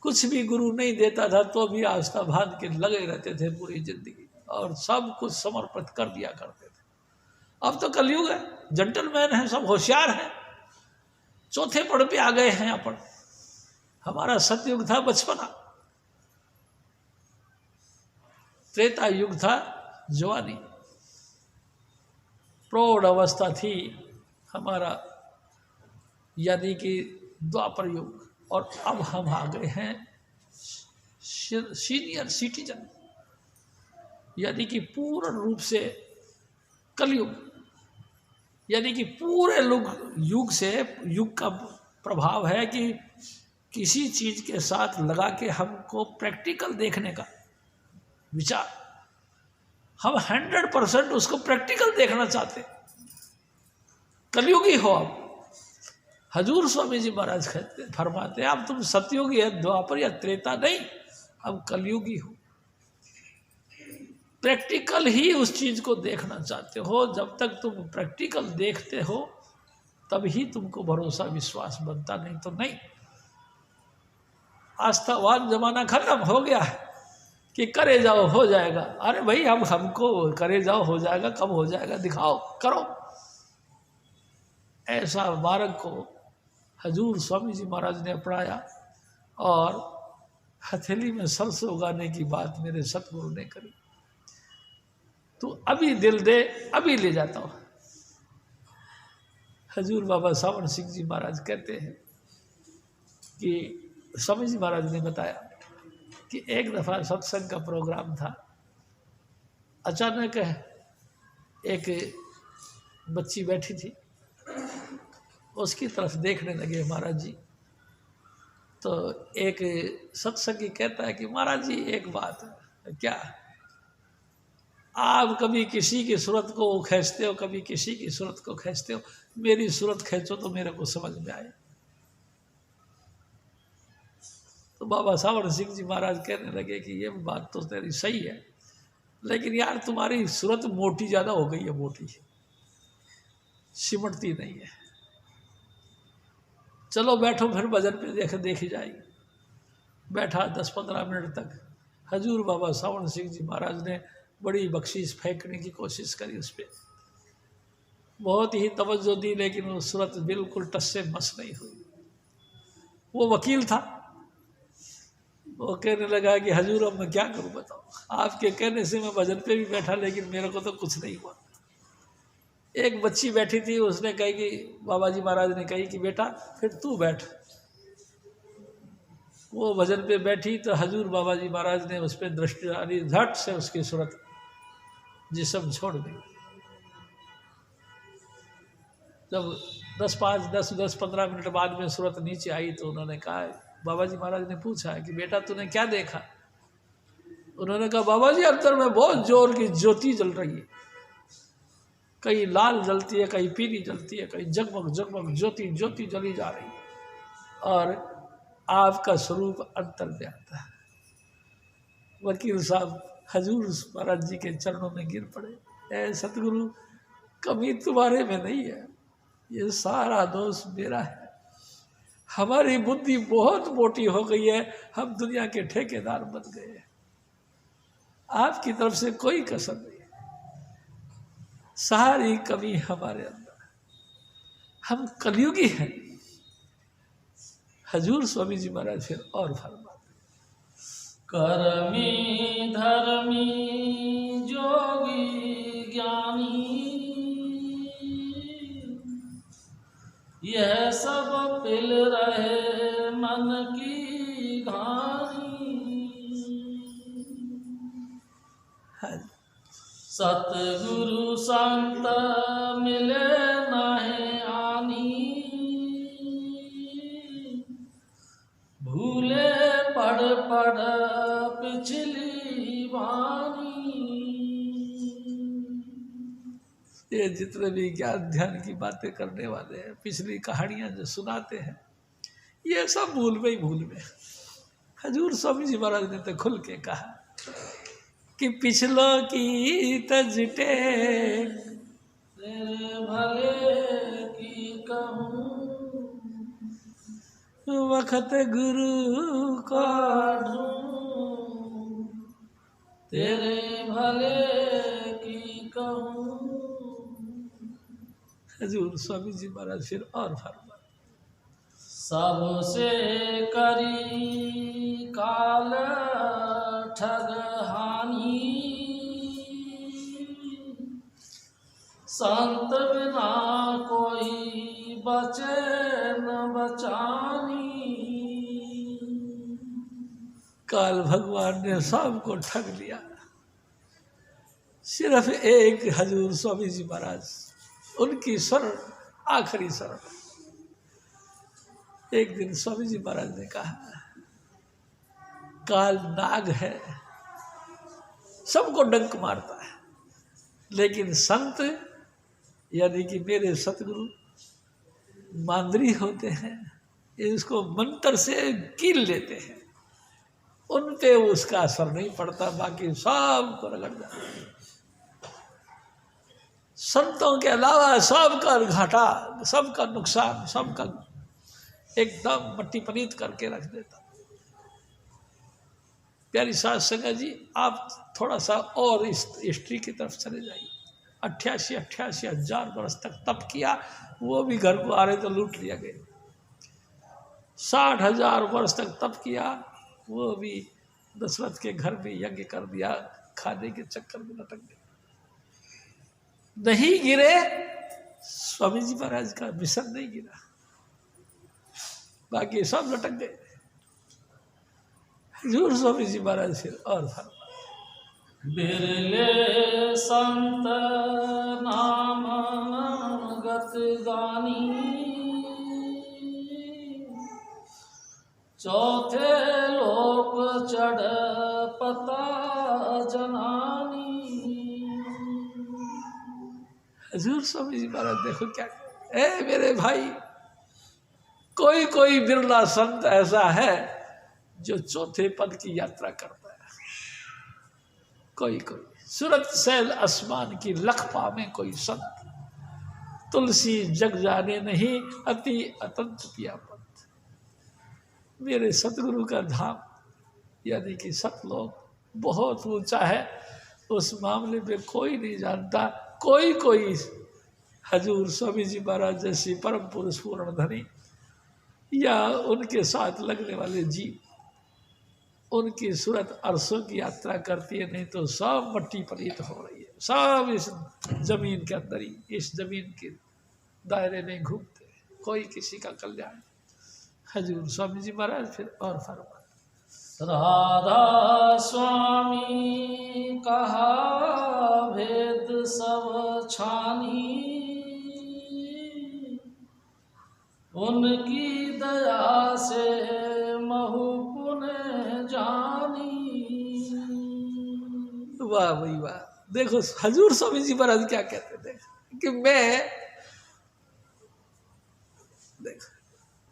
कुछ भी गुरु नहीं देता था तो भी आस्था बांध के लगे रहते थे पूरी जिंदगी, और सब कुछ समर्पित कर दिया करते थे। अब तो कलयुग है, जेंटलमैन है, सब होशियार हैं, चौथे पड़ पे आ गए हैं अपन। हमारा सतयुग था बचपना, त्रेता युग था जवानी, प्रौढ़ अवस्था थी हमारा यानी कि द्वापर युग, और अब हम आ गए हैं सीनियर सिटीजन, यानी कि पूर्ण रूप से कलयुग, यानी कि पूरे युग से युग का प्रभाव है कि किसी चीज के साथ लगा के हमको प्रैक्टिकल देखने का विचार, हम 100% उसको प्रैक्टिकल देखना चाहते हैं। कलयुगी हो अब, हजूर स्वामी जी महाराज कहते फरमाते हैं, अब तुम सतयुगी है, द्वापर या त्रेता नहीं, अब कलयुगी हो। प्रैक्टिकल ही उस चीज को देखना चाहते हो। जब तक तुम प्रैक्टिकल देखते हो तब ही तुमको भरोसा विश्वास बनता, नहीं तो नहीं। आस्थावान जमाना खत्म हो गया है कि करे जाओ हो जाएगा। अरे भाई, हमको करे जाओ हो जाएगा, कब हो जाएगा दिखाओ, करो। ऐसा मार्ग को हजूर स्वामी जी महाराज ने अपनाया, और हथेली में सरसों उगाने की बात मेरे सतगुरु ने करी। तो अभी दिल दे, अभी ले जाता हूँ। हजूर बाबा सावन सिंह जी महाराज कहते हैं कि स्वामी जी महाराज ने बताया कि एक दफ़ा सत्संग का प्रोग्राम था, अचानक एक बच्ची बैठी थी, उसकी तरफ देखने लगे महाराज जी। तो एक सत्संगी कहता है कि महाराज जी एक बात है, क्या? आप कभी किसी की सूरत को खींचते हो, कभी किसी की सूरत को खींचते हो, मेरी सूरत खींचो तो मेरे को समझ में आए। तो बाबा सावन सिंह जी महाराज कहने लगे कि ये बात तो तेरी सही है, लेकिन यार तुम्हारी सूरत मोटी ज़्यादा हो गई है, मोटी सिमटती नहीं है। चलो बैठो, फिर भजन पे देखी जाएगी। बैठा 10-15 मिनट तक। हजूर बाबा सावन सिंह जी महाराज ने बड़ी बख्शीश फेंकने की कोशिश करी उस पर। बहुत ही तवज्जो दी, लेकिन वो सूरत बिल्कुल टस से मस नहीं हुई। वो वकील था, वो कहने लगा कि हजूर अब मैं क्या करूं बताओ, आपके कहने से मैं भजन पे भी बैठा लेकिन मेरे को तो कुछ नहीं हुआ। एक बच्ची बैठी थी, उसने कही कि बाबा जी महाराज ने कही कि बेटा फिर तू बैठ। वो भजन पे बैठी तो हजूर बाबा जी महाराज ने उस पर दृष्टि डाली, झट से उसकी सूरत जिस्म छोड़ दी। जब 10-15 मिनट बाद में सूरत नीचे आई तो उन्होंने कहा, बाबा जी महाराज ने पूछा कि बेटा तूने क्या देखा? उन्होंने कहा बाबा जी अंदर में बहुत जोर की ज्योति जल रही है, कहीं लाल जलती है, कहीं पीली जलती है, कहीं जगमग जगमग ज्योति ज्योति जली जा रही है और आपका स्वरूप अंतर में आता है। वकील साहब हजूर महाराज जी के चरणों में गिर पड़े, ऐ सतगुरु कमी तुम्हारे में नहीं है, ये सारा दोष मेरा है। हमारी बुद्धि बहुत मोटी हो गई है, हम दुनिया के ठेकेदार बन गए हैं, आपकी तरफ से कोई कसर नहीं है, सारी कमी हमारे अंदर है, हम कलयुगी हैं। हजूर स्वामी जी महाराज फिर और फरमाते, कर्मी धर्मी जोगी ज्ञानी, यह सब पिल रहे मन की घानी। सतगुरु संत मिले नहीं आनी, भूले पड़ पड़ पिछली वाणी। ये जितने भी ज्ञान ध्यान की बातें करने वाले हैं, पिछली कहानियां जो सुनाते हैं, ये सब भूल में ही भूल में। हजूर स्वामी जी महाराज ने तो खुल के कहा कि पिछलों की तजटे तेरे भले की कहूँ, वक्त गुरु को ढूंढूं, तेरे भले की कहूँ। हजूर स्वामी जी महाराज फिर और फरमा, सबसे करी काल ठग हानि, संत बिना कोई बचे न बचानी। काल भगवान ने सबको ठग लिया, सिर्फ एक हजूर स्वामी जी महाराज, उनकी शरण आखिरी शरण। एक दिन स्वामी जी महाराज ने कहा, काल नाग है, सबको डंक मारता है, लेकिन संत यानी कि मेरे सतगुरु मांदरी होते हैं, इसको मंत्र से कील लेते हैं, उन पे उसका असर नहीं पड़ता, बाकी सबको रगड़ जाता है। संतों के अलावा सबका घाटा, सबका नुकसान, सबका एकदम मट्टी पनीत करके रख देता। प्यारी साध संगत जी, आप थोड़ा सा और इस हिस्ट्री की तरफ चले जाइए। 88 हजार वर्ष तक तप किया, वो भी घर को आ रहे तो लूट लिया गया। 60,000 वर्ष तक तप किया, वो भी दशरथ के घर में यज्ञ कर दिया, खाने के चक्कर में लटक गए। नहीं गिरे, स्वामी जी महाराज का मिशन नहीं गिरा, बाकी सब लटक गए। हजूर स्वामी जी महाराज फिर और फरमा, बिरले संत नाम गत गानी, चौथे लोक चढ़ पता जनानी। हजूर स्वामी जी महाराज देखो क्या, ए मेरे भाई, कोई कोई बिरला संत ऐसा है जो चौथे पद की यात्रा करता है, कोई कोई सूरत सैल आसमान की लखपा में कोई संत, तुलसी जग जाने नहीं अति अतंत पिया पंथ। मेरे सतगुरु का धाम यानी कि सतलोक बहुत ऊंचा है, उस मामले में कोई नहीं जानता, कोई कोई हजूर स्वामी जी महाराज जैसी परम पुरुष पूर्ण धनी या उनके साथ लगने वाले जीव, उनकी सूरत अरसों की यात्रा करती है, नहीं तो सब मट्टी पलीत हो रही है, सब इस जमीन के अंदर ही, इस जमीन के दायरे में घूमते, कोई किसी का कल्याण। हजूर स्वामी जी महाराज फिर और फरमा, राधा स्वामी कहा भेद सब छानी, उनकी दया से महु पुण्य जानी। वाह भाई वाह। देखो हजूर स्वामी जी महाराज क्या कहते थे कि मैं, देखो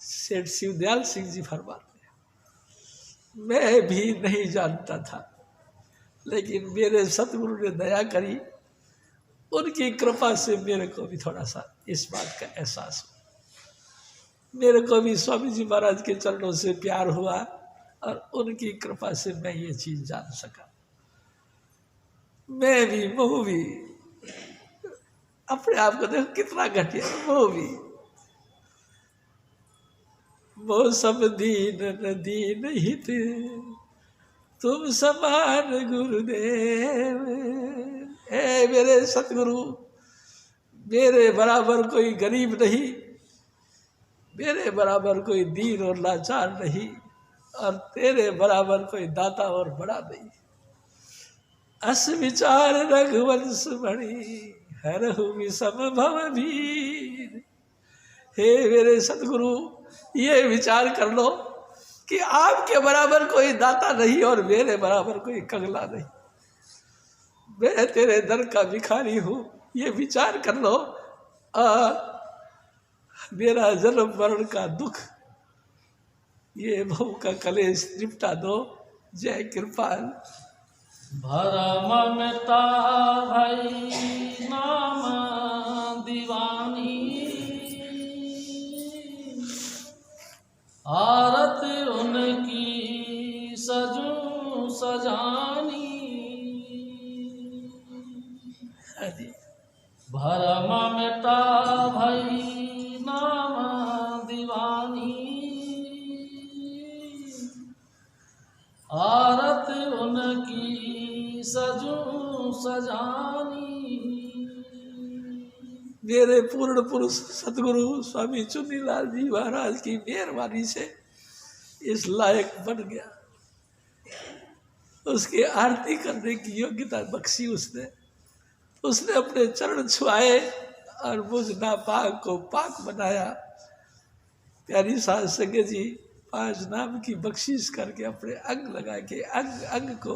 सेठ शिवदयाल सिंह जी फरमाते, मैं भी नहीं जानता था, लेकिन मेरे सतगुरु ने दया करी, उनकी कृपा से मेरे को भी थोड़ा सा इस बात का एहसास हुआ, मेरे को भी स्वामी जी महाराज के चरणों से प्यार हुआ और उनकी कृपा से मैं ये चीज़ जान सका। मैं भी वो भी अपने आप को देखो कितना घटिया, वो भी वो सब दीन न दीन हित, तुम समान गुरुदेव। ए मेरे सतगुरु, मेरे बराबर कोई गरीब नहीं, मेरे बराबर कोई दीन और लाचार नहीं, और तेरे बराबर कोई दाता और बड़ा नहीं। अस विचार रघुवंश मणि, हरहु विषम भव भीर। हे मेरे सतगुरु, ये विचार कर लो कि आपके बराबर कोई दाता नहीं और मेरे बराबर कोई कंगला नहीं, मैं तेरे दर का भिखारी हूँ, ये विचार कर लो। मेरा जन्म मरण का दुख, ये भव का कलेश निपटा दो। जय कृपाल। भरम मिटा भई नाम दीवानी, आरत उनकी सजू सजानी। भरम मिटा भई नाम दीवानी, आरत उनकी सजू सजानी। मेरे पूर्ण पुरुष सतगुरु स्वामी चुन्नीलाल जी महाराज की मेहरबानी से इस लायक बन गया, उसकी आरती करने की योग्यता बख्शी उसने। उसने अपने चरण छुआए और मुझ नापाक को पाक बनाया। प्यारी साध संगत जी 5 नाम की बख्शीश करके अपने अंग लगा के अंग अंग को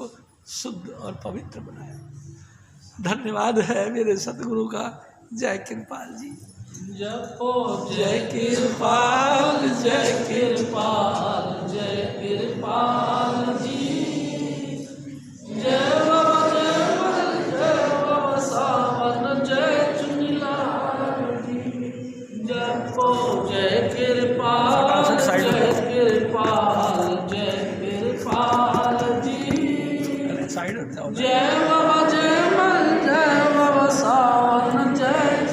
शुद्ध और पवित्र बनाया। धन्यवाद है मेरे सतगुरु का। जय कृपाल जी। जपो जय कृपाल, जय कृपाल, जय कृपाल जी। जय बाबा, जय बाबा, जय बाबा सावन, जय चुन्नीलाल जी। जपो जय कृपाल, जय कृपाल, जय कृपाल जी। साइड जय बाबा, जय बाबा, जय बाबा सावन, जय